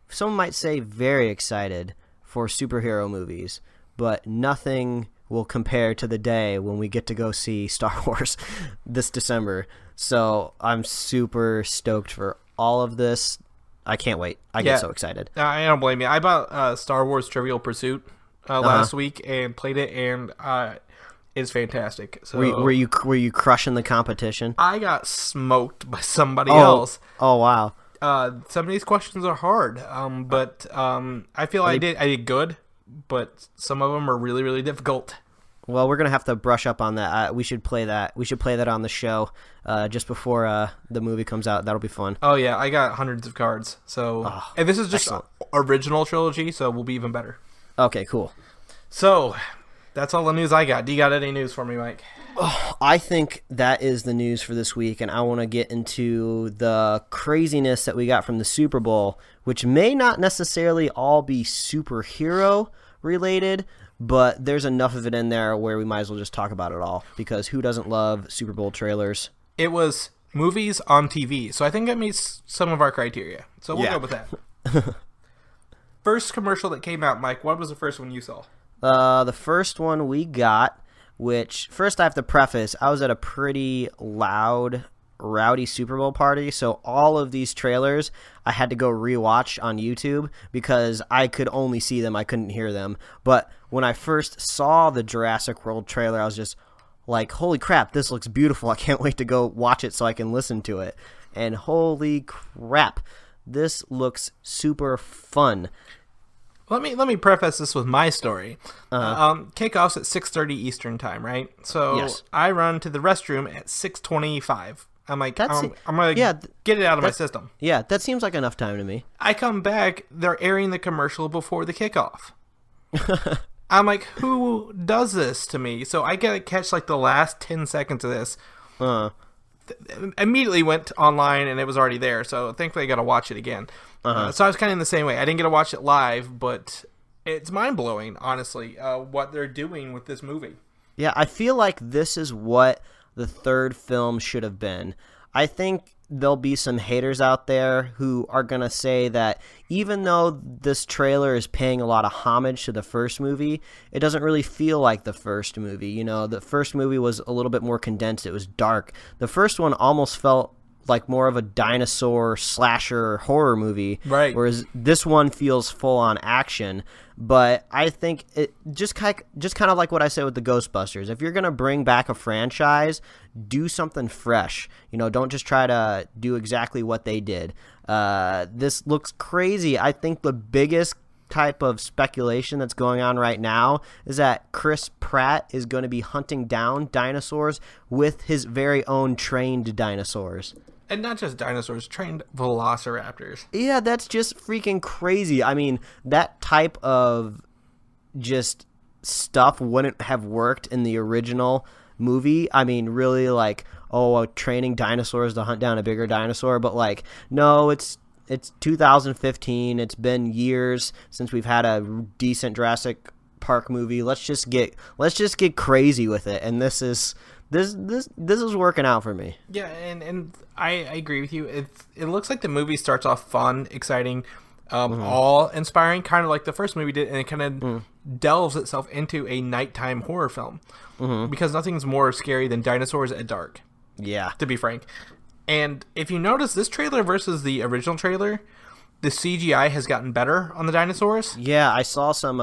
Some might say very excited for superhero movies, but nothing will compare to the day when we get to go see Star Wars this December. So I'm super stoked for all of this. I can't wait. I get so excited. I don't blame you. I bought Star Wars Trivial Pursuit last week and played it, and it's fantastic. So were you crushing the competition? I got smoked by somebody else. Oh wow. Some of these questions are hard, but I feel I did good, but some of them are really, really difficult. Well, we're gonna have to brush up on that. We should play that. We should play that on the show just before the movie comes out. That'll be fun. Oh yeah, I got hundreds of cards. So, and this is just original trilogy, so we'll be even better. Okay, cool. So, that's all the news I got. Do you got any news for me, Mike? I think that is the news for this week, and I want to get into the craziness that we got from the Super Bowl, which may not necessarily all be superhero related, but there's enough of it in there where we might as well just talk about it all, because who doesn't love Super Bowl trailers? It was movies on TV, so I think that meets some of our criteria. So we'll go with that. First commercial that came out, Mike, what was the first one you saw? The first one we got, which, first I have to preface, I was at a pretty loud, rowdy Super Bowl party, so all of these trailers I had to go rewatch on YouTube because I could only see them, I couldn't hear them. But when I first saw the Jurassic World trailer, I was just, like, holy crap, this looks beautiful. I can't wait to go watch it so I can listen to it. And holy crap, this looks super fun. Let me preface this with my story. Kickoff's at 6:30 Eastern time, right? So Yes. I run to the restroom at 6:25. I'm like, I'm gonna get it out of my system. Yeah, that seems like enough time to me. I come back, they're airing the commercial before the kickoff. I'm like, who does this to me? So I gotta catch like the last 10 seconds of this. Immediately went online and it was already there, so thankfully I gotta watch it again. So I was kind of in the same way. I didn't get to watch it live, but it's mind-blowing, honestly, what they're doing with this movie. Yeah, I feel like this is what the third film should have been. I think there'll be some haters out there who are going to say that even though this trailer is paying a lot of homage to the first movie, it doesn't really feel like the first movie. You know, the first movie was a little bit more condensed. It was dark. The first one almost felt like more of a dinosaur slasher horror movie, right? Whereas this one feels full on action. But I think it just kind of like what I said with the Ghostbusters. If you're gonna bring back a franchise, do something fresh. You know, don't just try to do exactly what they did. This looks crazy. I think the biggest type of speculation that's going on right now is that Chris Pratt is going to be hunting down dinosaurs with his very own trained dinosaurs. And not just dinosaurs, trained velociraptors. Yeah, that's just freaking crazy. I mean, that type of just stuff wouldn't have worked in the original movie. I mean, really, like, training dinosaurs to hunt down a bigger dinosaur. But, like, no, it's 2015. It's been years since we've had a decent Jurassic Park movie. Let's just get crazy with it. And this is working out for me. Yeah, and I agree with you. It looks like the movie starts off fun, exciting, awe-inspiring, kind of like the first movie did, and it kind of delves itself into a nighttime horror film. Because nothing's more scary than dinosaurs at dark. Yeah. To be frank. And if you notice, this trailer versus the original trailer, the CGI has gotten better on the dinosaurs. Yeah, I saw some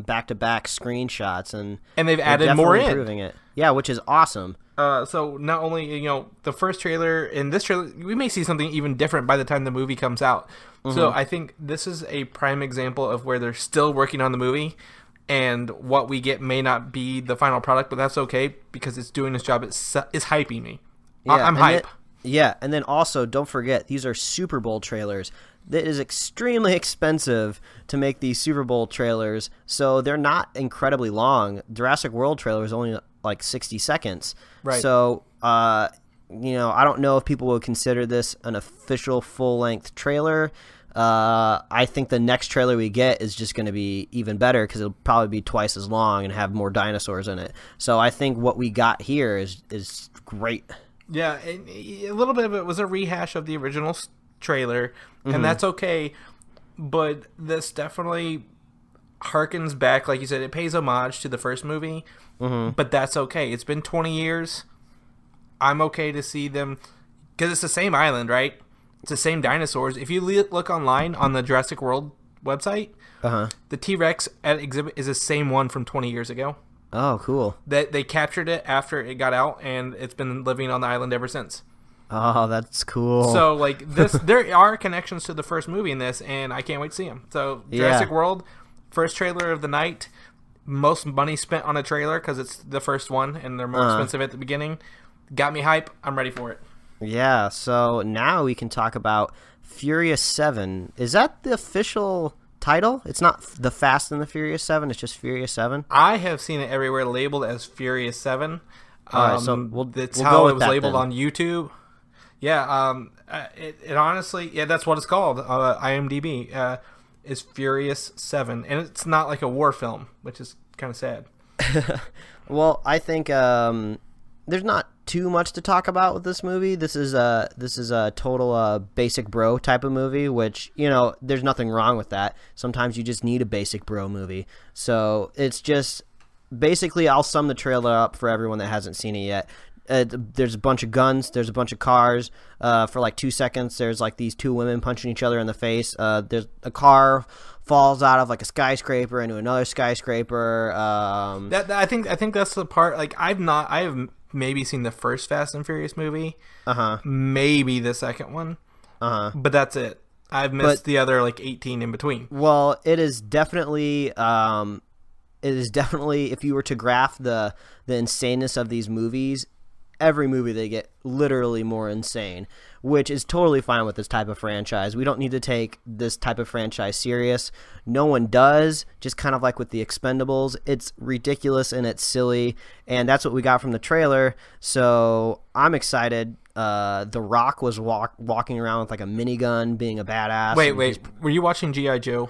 back-to-back screenshots, and they've added more in. Improving it. Yeah, which is awesome. So not only, the first trailer and this trailer, we may see something even different by the time the movie comes out. So I think this is a prime example of where they're still working on the movie, and what we get may not be the final product, but that's okay because it's doing its job. It's hyping me. Yeah, I'm hype. And then also, don't forget, these are Super Bowl trailers. It is extremely expensive to make these Super Bowl trailers, so they're not incredibly long. Jurassic World trailer is only like 60 seconds. Right. So, I don't know if people would consider this an official full-length trailer. I think the next trailer we get is just going to be even better because it'll probably be twice as long and have more dinosaurs in it. So I think what we got here is great. Yeah, a little bit of it was a rehash of the original trailer, and that's okay, but this definitely harkens back, like you said, it pays homage to the first movie, but that's okay. It's been 20 years. I'm okay to see them, because it's the same island, right? It's the same dinosaurs. If you look online on the Jurassic World website, the T-Rex at exhibit is the same one from 20 years ago. Oh, cool. They captured it after it got out, and it's been living on the island ever since. Oh, that's cool. So, like, there are connections to the first movie in this, and I can't wait to see them. So, Jurassic World, first trailer of the night, most money spent on a trailer because it's the first one, and they're more expensive at the beginning. Got me hype. I'm ready for it. Yeah, so now we can talk about Furious 7. Is that the official title? It's not The Fast and the Furious 7, it's just Furious 7? I have seen it everywhere labeled as Furious 7. All right, so that's we'll how go it with was that labeled then. on YouTube. Yeah, it honestly, that's what it's called. IMDb is Furious 7, and it's not like a war film, which is kind of sad. Well, I think there's not too much to talk about with this movie. This is a total basic bro type of movie, which, there's nothing wrong with that. Sometimes you just need a basic bro movie. So it's just basically, I'll sum the trailer up for everyone that hasn't seen it yet. There's a bunch of guns. There's a bunch of cars. For like 2 seconds, there's like these two women punching each other in the face. There's a car falls out of like a skyscraper into another skyscraper. I think that's the part. Like I have maybe seen the first Fast and Furious movie. Maybe the second one. But that's it. I've missed the other like 18 in between. Well, it is definitely if you were to graph the insaneness of these movies, every movie they get literally more insane, which is totally fine with this type of franchise. We don't need to take this type of franchise serious. No one does, just kind of like with the Expendables. It's ridiculous and it's silly, and that's what we got from the trailer, so I'm excited. The Rock was walking around with like a minigun, being a badass. Wait, were you watching G.I. Joe?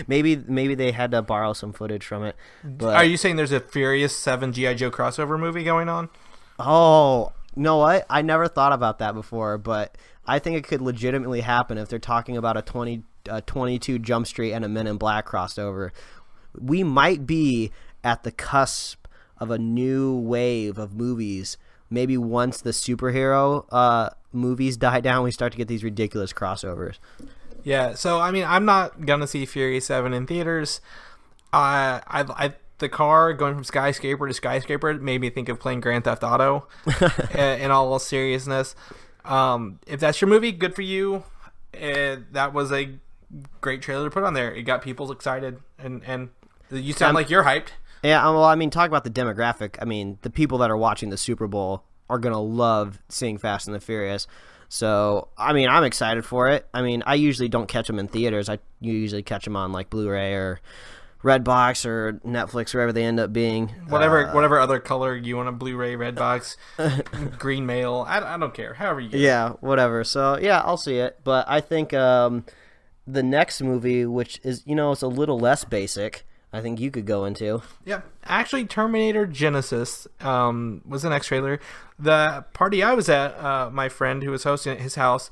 Maybe they had to borrow some footage from it. But are you saying there's a Furious 7 G.I. Joe crossover movie going on? Oh, you know what? I never thought about that before, but I think it could legitimately happen if they're talking about a 22 Jump Street and a Men in Black crossover. We might be at the cusp of a new wave of movies. Maybe once the superhero movies die down, we start to get these ridiculous crossovers. Yeah, so I mean, I'm not gonna see Fury 7 in theaters. The car going from skyscraper to skyscraper made me think of playing Grand Theft Auto. In all seriousness, if that's your movie, good for you. That was a great trailer to put on there. It got people excited, and you sound like you're hyped. Yeah, well, I mean, talk about the demographic. I mean, the people that are watching the Super Bowl are going to love seeing Fast and the Furious. So, I mean, I'm excited for it. I mean, I usually don't catch them in theaters. I usually catch them on, like, Blu-ray or Redbox or Netflix, wherever they end up being. Whatever other color you want, a Blu-ray, Redbox, green mail. I don't care. However you get it. Yeah, whatever. So, yeah, I'll see it. But I think the next movie, which is, it's a little less basic, I think you could go into. Yeah. Actually, Terminator Genesis was the next trailer. The party I was at, my friend who was hosting at his house,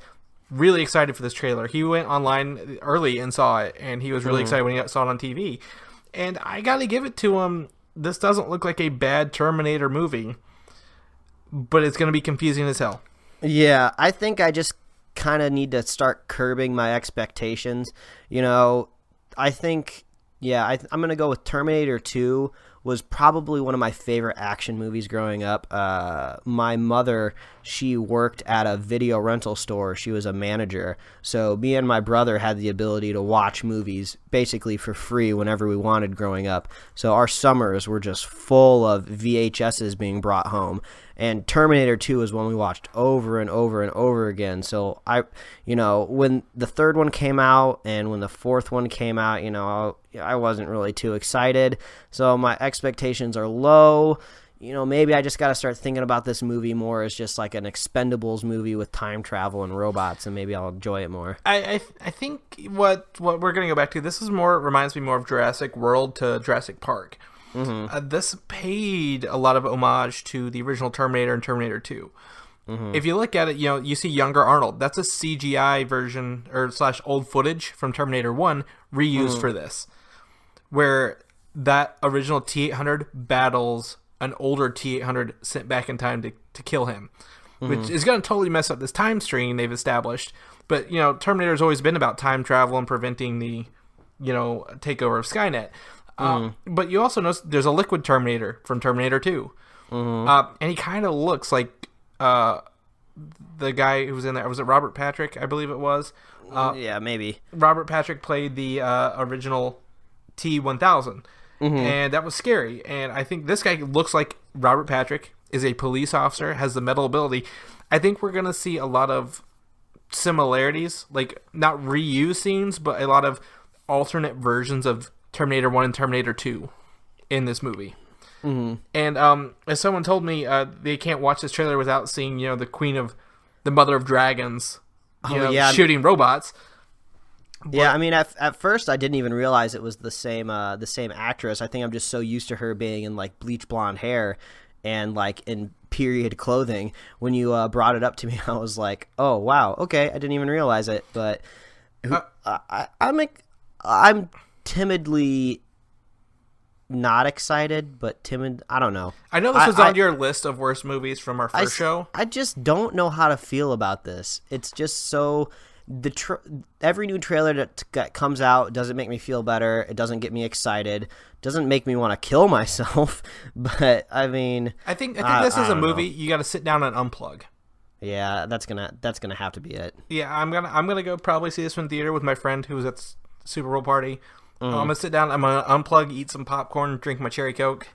really excited for this trailer. He went online early and saw it, and he was really excited when he saw it on TV. And I got to give it to him. This doesn't look like a bad Terminator movie, but it's going to be confusing as hell. Yeah, I think I just kind of need to start curbing my expectations. I think... Yeah, I'm going to go with Terminator 2 was probably one of my favorite action movies growing up. My mother, she worked at a video rental store. She was a manager. So me and my brother had the ability to watch movies basically for free whenever we wanted growing up. So our summers were just full of VHSs being brought home. And Terminator 2 is one we watched over and over and over again. So when the third one came out and when the fourth one came out, I wasn't really too excited. So my expectations are low. Maybe I just got to start thinking about this movie more as just like an Expendables movie with time travel and robots, and maybe I'll enjoy it more. I think what we're going to go back to, this reminds me more of Jurassic World to Jurassic Park. Mm-hmm. This paid a lot of homage to the original Terminator and Terminator 2. Mm-hmm. If you look at it, you see younger Arnold. That's a CGI version or / old footage from Terminator 1 reused for this, where that original T-800 battles an older T-800 sent back in time to kill him, which is going to totally mess up this time stream they've established. But, Terminator's always been about time travel and preventing the, takeover of Skynet. But you also notice there's a liquid Terminator from Terminator 2. And he kind of looks like the guy who was in there. Was it Robert Patrick? I believe it was. Yeah, maybe. Robert Patrick played the original T-1000. And that was scary. And I think this guy looks like Robert Patrick, is a police officer, has the mental ability. I think we're going to see a lot of similarities, like not reuse scenes, but a lot of alternate versions of Terminator 1 and Terminator 2 in this movie. And as someone told me, they can't watch this trailer without seeing, the mother of dragons, shooting robots. Yeah, I mean, at first I didn't even realize it was the same actress. I think I'm just so used to her being in like bleach blonde hair and like in period clothing. When you brought it up to me, I was like, oh wow, okay, I didn't even realize it. But I'm timidly not excited, but timid. I don't know. I know this was on your list of worst movies from our first show. I just don't know how to feel about this. It's just so every new trailer that comes out doesn't make me feel better. It doesn't get me excited. Doesn't make me want to kill myself. But I mean, I think this is a movie you got to sit down and unplug. Yeah, that's gonna have to be it. Yeah, I'm gonna go probably see this one in theater with my friend who was at the Super Bowl party. I'm gonna sit down. I'm gonna unplug, eat some popcorn, drink my cherry Coke,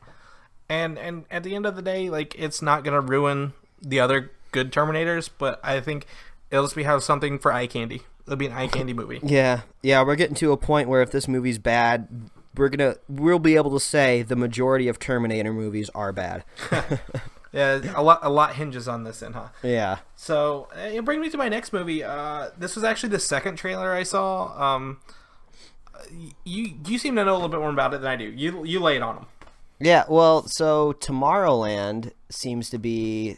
and at the end of the day, like, it's not gonna ruin the other good Terminators, but I think it'll just have something for eye candy. It'll be an eye candy movie. Yeah, we're getting to a point where if this movie's bad, we'll be able to say the majority of Terminator movies are bad. Yeah, a lot hinges on this, then, huh? Yeah. So it brings me to my next movie. This was actually the second trailer I saw. You seem to know a little bit more about it than I do. You lay it on them. Yeah. Well, so Tomorrowland seems to be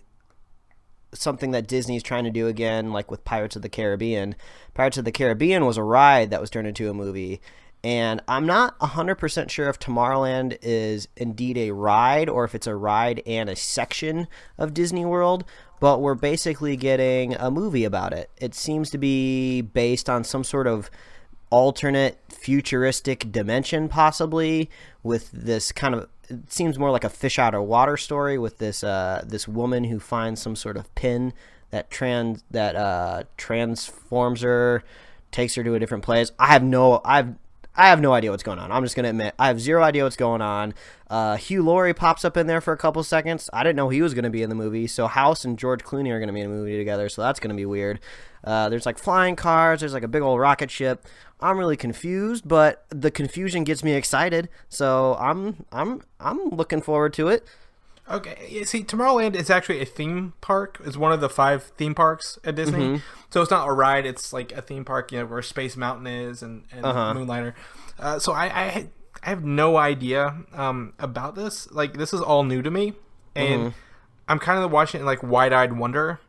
something that Disney's trying to do again, like with Pirates of the Caribbean. Pirates of the Caribbean was a ride that was turned into a movie. And I'm not 100% sure if Tomorrowland is indeed a ride or if it's a ride and a section of Disney World, but we're basically getting a movie about it. It seems to be based on some sort of alternate futuristic dimension, possibly, with this kind of, it seems more like a fish out of water story with this woman who finds some sort of pin that transforms her, takes her to a different place. I have no idea what's going on. I'm just going to admit, I have zero idea what's going on. Hugh Laurie pops up in there for a couple seconds. I didn't know he was going to be in the movie. So House and George Clooney are going to be in a movie together, so that's going to be weird. There's like flying cars. There's like a big old rocket ship. I'm really confused, but the confusion gets me excited. So I'm looking forward to it. Okay, see, Tomorrowland is actually a theme park. It's one of the 5 theme parks at Disney. Mm-hmm. So it's not a ride. It's like a theme park, where Space Mountain is and Moonliner. So I have no idea about this. Like, this is all new to me, and I'm kind of watching it like wide-eyed wonder.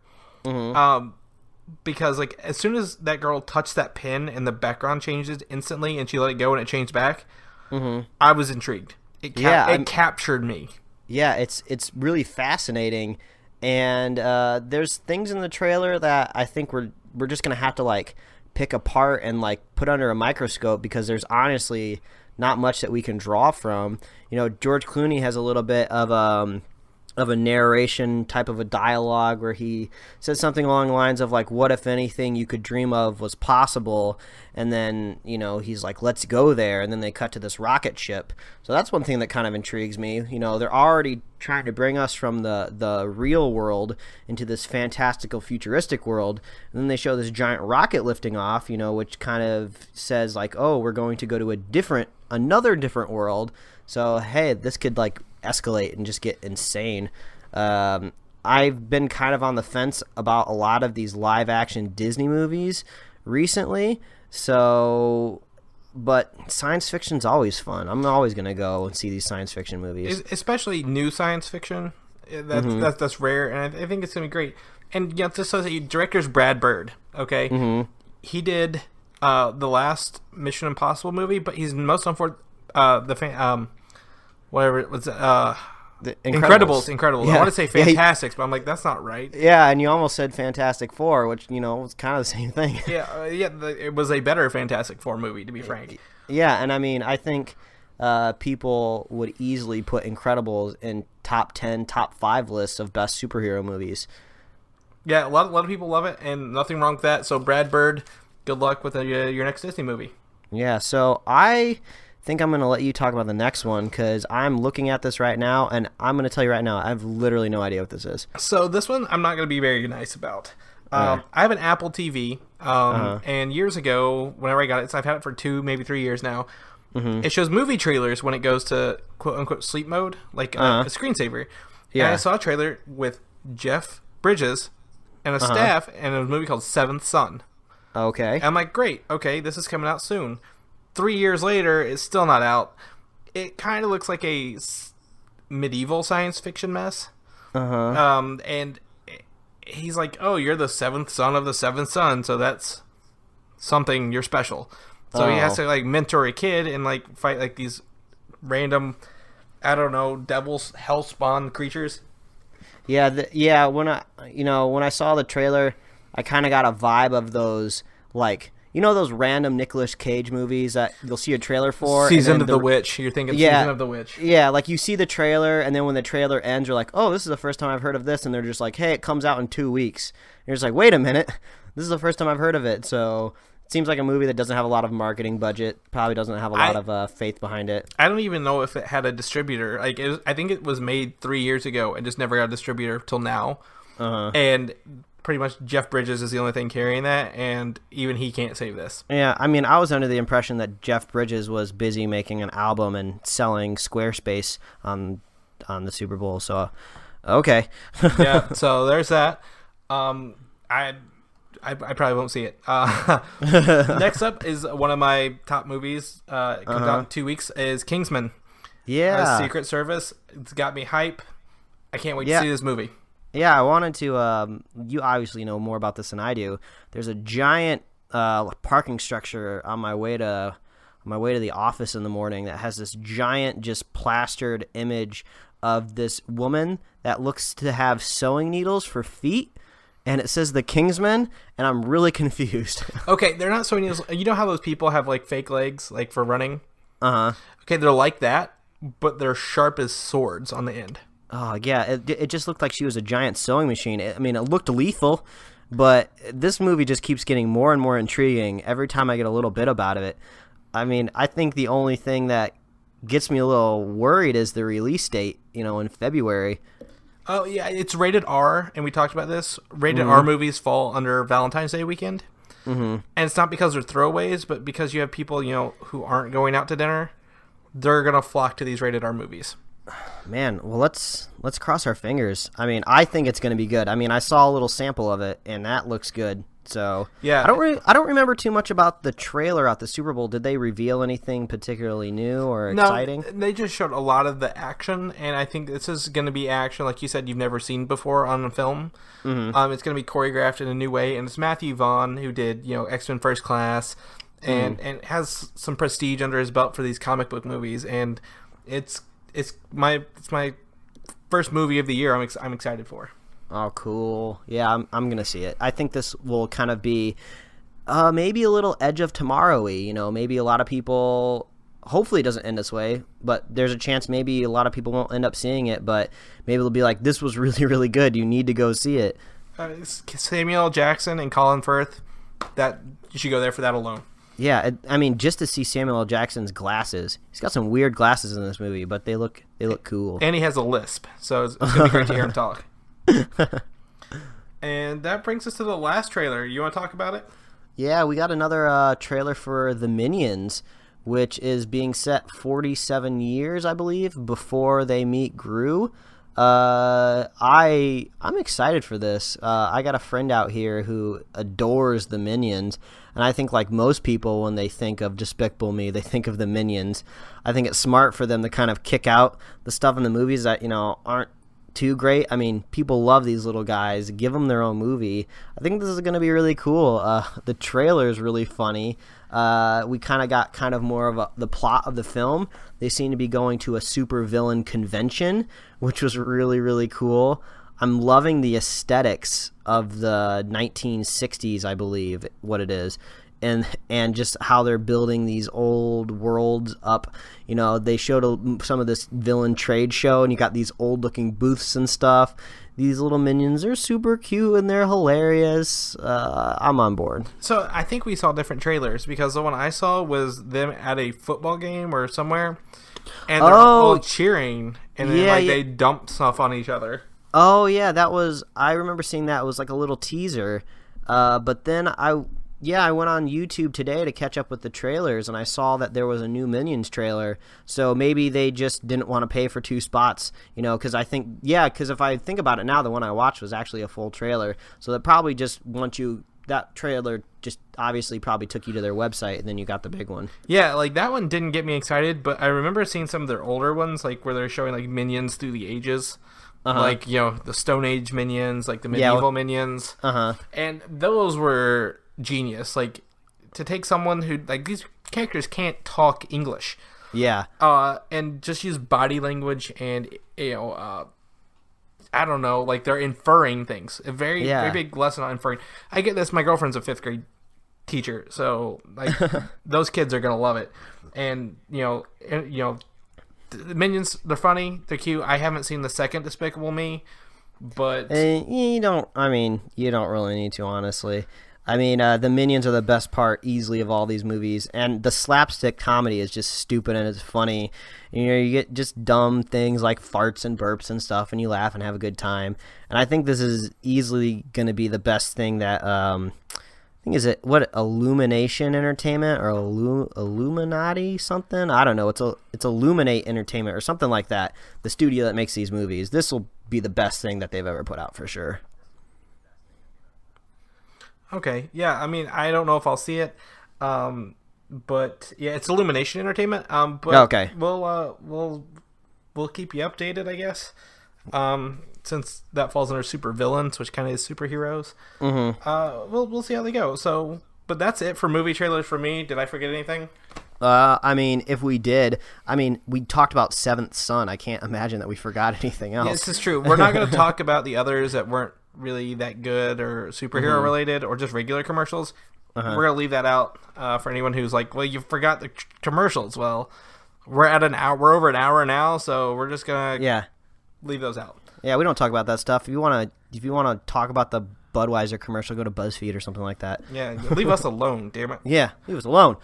Because like as soon as that girl touched that pin and the background changes instantly, and she let it go and it changed back, I was intrigued. It captured me. Yeah, it's really fascinating, and there's things in the trailer that I think we're just gonna have to like pick apart and like put under a microscope, because there's honestly not much that we can draw from. George Clooney has a little bit of a narration type of a dialogue where he says something along the lines of like, what if anything you could dream of was possible, and then he's like, let's go there, and then they cut to this rocket ship. So that's one thing that kind of intrigues me. They're already trying to bring us from the real world into this fantastical futuristic world, and then they show this giant rocket lifting off, which kind of says like, oh, we're going to go to another different world. So hey, this could like escalate and just get insane. I've been kind of on the fence about a lot of these live action Disney movies recently, but science fiction's always fun. I'm always going to go and see these science fiction movies, especially new science fiction. That's rare, and I think it's going to be great. And just so that director's Brad Bird, okay? He did the last Mission Impossible movie, but he's most known for whatever it was, The Incredibles. Yeah. I want to say Fantastics, but I'm like, that's not right. Yeah, and you almost said Fantastic Four, which was kind of the same thing. It was a better Fantastic Four movie, to be frank. Yeah, and I mean, I think people would easily put Incredibles in top 10, top 5 lists of best superhero movies. Yeah, a lot of people love it, and nothing wrong with that. So, Brad Bird, good luck with your next Disney movie. Yeah, so I think I'm going to let you talk about the next one, because I'm looking at this right now, and I'm going to tell you right now, I have literally no idea what this is. So this one I'm not going to be very nice about. I have an Apple TV, and years ago, whenever I got it, so I've had it for 2, maybe 3 years now, it shows movie trailers when it goes to quote-unquote sleep mode, like a screensaver. Yeah. And I saw a trailer with Jeff Bridges and a staff, and a movie called Seventh Son. Okay. And I'm like, great, okay, this is coming out soon. 3 years later, it's still not out. It kind of looks like a medieval science fiction mess. And he's like, oh, you're the 7th son of the 7th son, so that's something, you're special. So he has to like mentor a kid and like fight like these random I don't know, devil's hell spawn creatures. Yeah, when I saw the trailer, I kind of got a vibe of those, like, those random Nicolas Cage movies that you'll see a trailer for. Season of the Witch. You're thinking Season of the Witch. Yeah, like you see the trailer, and then when the trailer ends, you're like, oh, this is the first time I've heard of this, and they're just like, hey, it comes out in 2 weeks. And you're just like, wait a minute, this is the first time I've heard of it. So it seems like a movie that doesn't have a lot of marketing budget, probably doesn't have a lot of faith behind it. I don't even know if it had a distributor. Like, I think it was made 3 years ago and just never got a distributor till now. And pretty much Jeff Bridges is the only thing carrying that, and even he can't save this. Yeah, I mean, I was under the impression that Jeff Bridges was busy making an album and selling Squarespace on the Super Bowl, so okay. Yeah, so there's that. I probably won't see it. Next up is one of my top movies. It comes out in 2 weeks, is Kingsmen. Yeah. Secret Service. It's got me hype. I can't wait to see this movie. Yeah, I wanted to. You obviously know more about this than I do. There's a giant parking structure on my way to the office in the morning that has this giant, just plastered image of this woman that looks to have sewing needles for feet, and it says the Kingsmen, and I'm really confused. Okay, they're not sewing needles. You know how those people have like fake legs, like for running? Okay, they're like that, but they're sharp as swords on the end. Oh, yeah, it just looked like she was a giant sewing machine. I mean, it looked lethal, but this movie just keeps getting more and more intriguing every time I get a little bit about it. I mean, I think the only thing that gets me a little worried is the release date, in February. Oh, yeah, it's rated R, and we talked about this. Rated R movies fall under Valentine's Day weekend. And it's not because they're throwaways, but because you have people, who aren't going out to dinner. They're going to flock to these rated R movies. Man, well, let's cross our fingers. I mean, I think it's going to be good. I mean, I saw a little sample of it, and that looks good. So yeah, I don't remember too much about the trailer at the Super Bowl. Did they reveal anything particularly new or exciting? No, they just showed a lot of the action, and I think this is going to be action, like you said, you've never seen before on a film. It's going to be choreographed in a new way, and it's Matthew Vaughn who did X-Men First Class, and has some prestige under his belt for these comic book movies, and it's my first movie of the year. I'm excited for. Oh, cool. Yeah, I'm gonna see it. I think this will kind of be maybe a little Edge of Tomorrow-y. Maybe a lot of people. Hopefully, it doesn't end this way, but there's a chance maybe a lot of people won't end up seeing it. But maybe it'll be like, this was really, really good. You need to go see it. Samuel L. Jackson and Colin Firth. That you should go there for that alone. Yeah, I mean, just to see Samuel L. Jackson's glasses. He's got some weird glasses in this movie, but they look cool. And he has a lisp, so it's gonna be great to hear him talk. And that brings us to the last trailer. You want to talk about it? Yeah, we got another trailer for The Minions, which is being set 47 years, I believe, before they meet Gru. I'm excited for this. I got a friend out here who adores the Minions, and I think like most people, when they think of Despicable Me, they think of the Minions. I think it's smart for them to kind of kick out the stuff in the movies that aren't too great. I mean, people love these little guys. Give them their own movie. I think this is going to be really cool. The trailer is really funny. We kind of got more of the plot of the film. They seem to be going to a supervillain convention, which was really, really cool. I'm loving the aesthetics of the 1960s, I believe, what it is. And just how they're building these old worlds up. They showed some of this villain trade show, and you got these old-looking booths and stuff. These little minions are super cute, and they're hilarious. I'm on board. So I think we saw different trailers, because the one I saw was them at a football game or somewhere, and they're all cheering, and then they dump stuff on each other. Oh, yeah, I remember seeing that. It was like a little teaser. But then I went on YouTube today to catch up with the trailers, and I saw that there was a new Minions trailer. So maybe they just didn't want to pay for two spots, because because if I think about it now, the one I watched was actually a full trailer. So they probably just that trailer just obviously probably took you to their website, and then you got the big one. Yeah, like that one didn't get me excited, but I remember seeing some of their older ones, like where they're showing like Minions through the ages. Like, the Stone Age Minions, like the medieval Minions. And those were genius. Like, to take someone who, like, these characters can't talk English. Yeah. And just use body language and, I don't know, like they're inferring things. A very big lesson on inferring. I get this. My girlfriend's a 5th grade teacher, so like those kids are gonna love it. And the Minions, they're funny, they're cute. I haven't seen the second Despicable Me, but you don't really need to, honestly. I mean, the Minions are the best part easily of all these movies, and the slapstick comedy is just stupid and it's funny. You get just dumb things like farts and burps and stuff, and you laugh and have a good time. And I think this is easily going to be the best thing that Illumination Entertainment or Illuminati something? I don't know. It's Illuminate Entertainment or something like that. The studio that makes these movies. This will be the best thing that they've ever put out for sure. Okay, yeah, I mean, I don't know if I'll see it, but yeah, it's Illumination Entertainment. But okay, we'll keep you updated, I guess. Since that falls under super villains, which kind of is superheroes. Mm-hmm. We'll see how they go. So, but that's it for movie trailers for me. Did I forget anything? I mean, if we did, we talked about Seventh Son. I can't imagine that we forgot anything else. Yeah, this is true. We're not going to talk about the others that weren't really that good or superhero related or just regular commercials. We're gonna leave that out for anyone who's like, well, you forgot the commercials. Well, we're at an hour. We're over an hour now, so we're just gonna leave those out. Yeah, we don't talk about that stuff. If you wanna talk about the Budweiser commercial, go to BuzzFeed or something like that. Yeah, leave us alone, damn it. Yeah, leave us alone.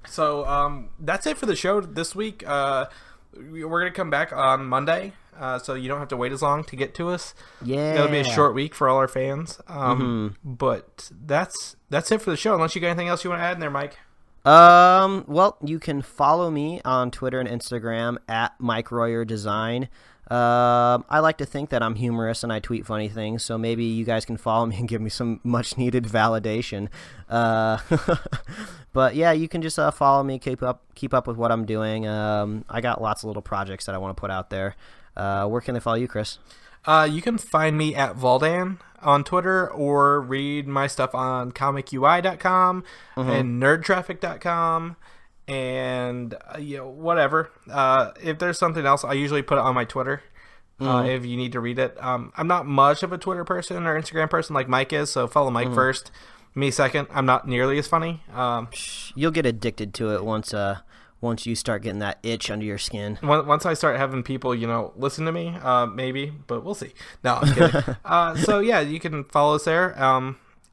So that's it for the show this week. We're gonna come back on Monday. So you don't have to wait as long to get to us. Yeah, it'll be a short week for all our fans. But that's it for the show. Unless you got anything else you want to add in there, Mike. Well, you can follow me on Twitter and Instagram at Mike Royer Design. I like to think that I'm humorous and I tweet funny things, so maybe you guys can follow me and give me some much needed validation. But yeah, you can just follow me, keep up with what I'm doing. I got lots of little projects that I want to put out there. Where can they follow you, Chris? You can find me at Valdan on Twitter or read my stuff on ComicUI.com and NerdTraffic.com and whatever. If there's something else, I usually put it on my Twitter if you need to read it. I'm not much of a Twitter person or Instagram person like Mike is, so follow Mike first, me second. I'm not nearly as funny. You'll get addicted to it once you start getting that itch under your skin. Once I start having people, listen to me, maybe, but we'll see. No, I'm kidding. So yeah, you can follow us there.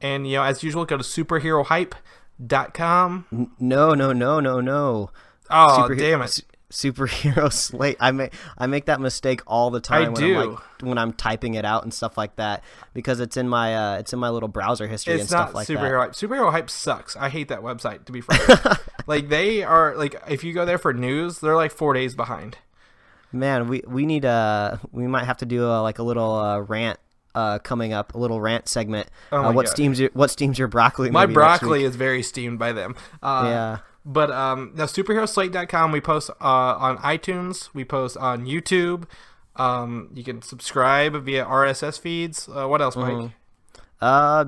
And as usual, go to superherohype.com. No. Oh, damn it. Superhero Slate. I make that mistake all the time when I'm typing it out and stuff like that, because it's in my little browser history and stuff like that. It's not Superhero Hype. Superhero Hype sucks. I hate that website, to be frank. Like, they are, like, if you go there for news, they're like 4 days behind. Man, we need we might have to do a little rant coming up, a little rant segment. What steams your broccoli? My broccoli is very steamed by them. Yeah. But now superheroslate.com, we post on iTunes, we post on YouTube. You can subscribe via RSS feeds. What else, Mike?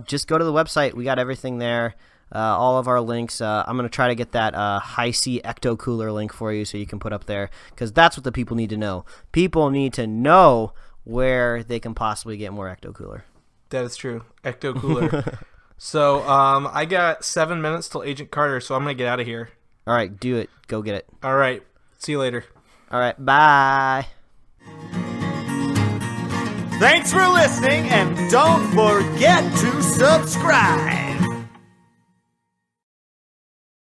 Just go to the website. We got everything there. All of our links. I'm going to try to get that Hi-C Ecto Cooler link for you so you can put up there, because that's what the people need to know. People need to know where they can possibly get more Ecto Cooler. That is true. Ecto Cooler. So, I got 7 minutes till Agent Carter, so I'm going to get out of here. All right, do it. Go get it. All right. See you later. All right, bye. Thanks for listening, and don't forget to subscribe.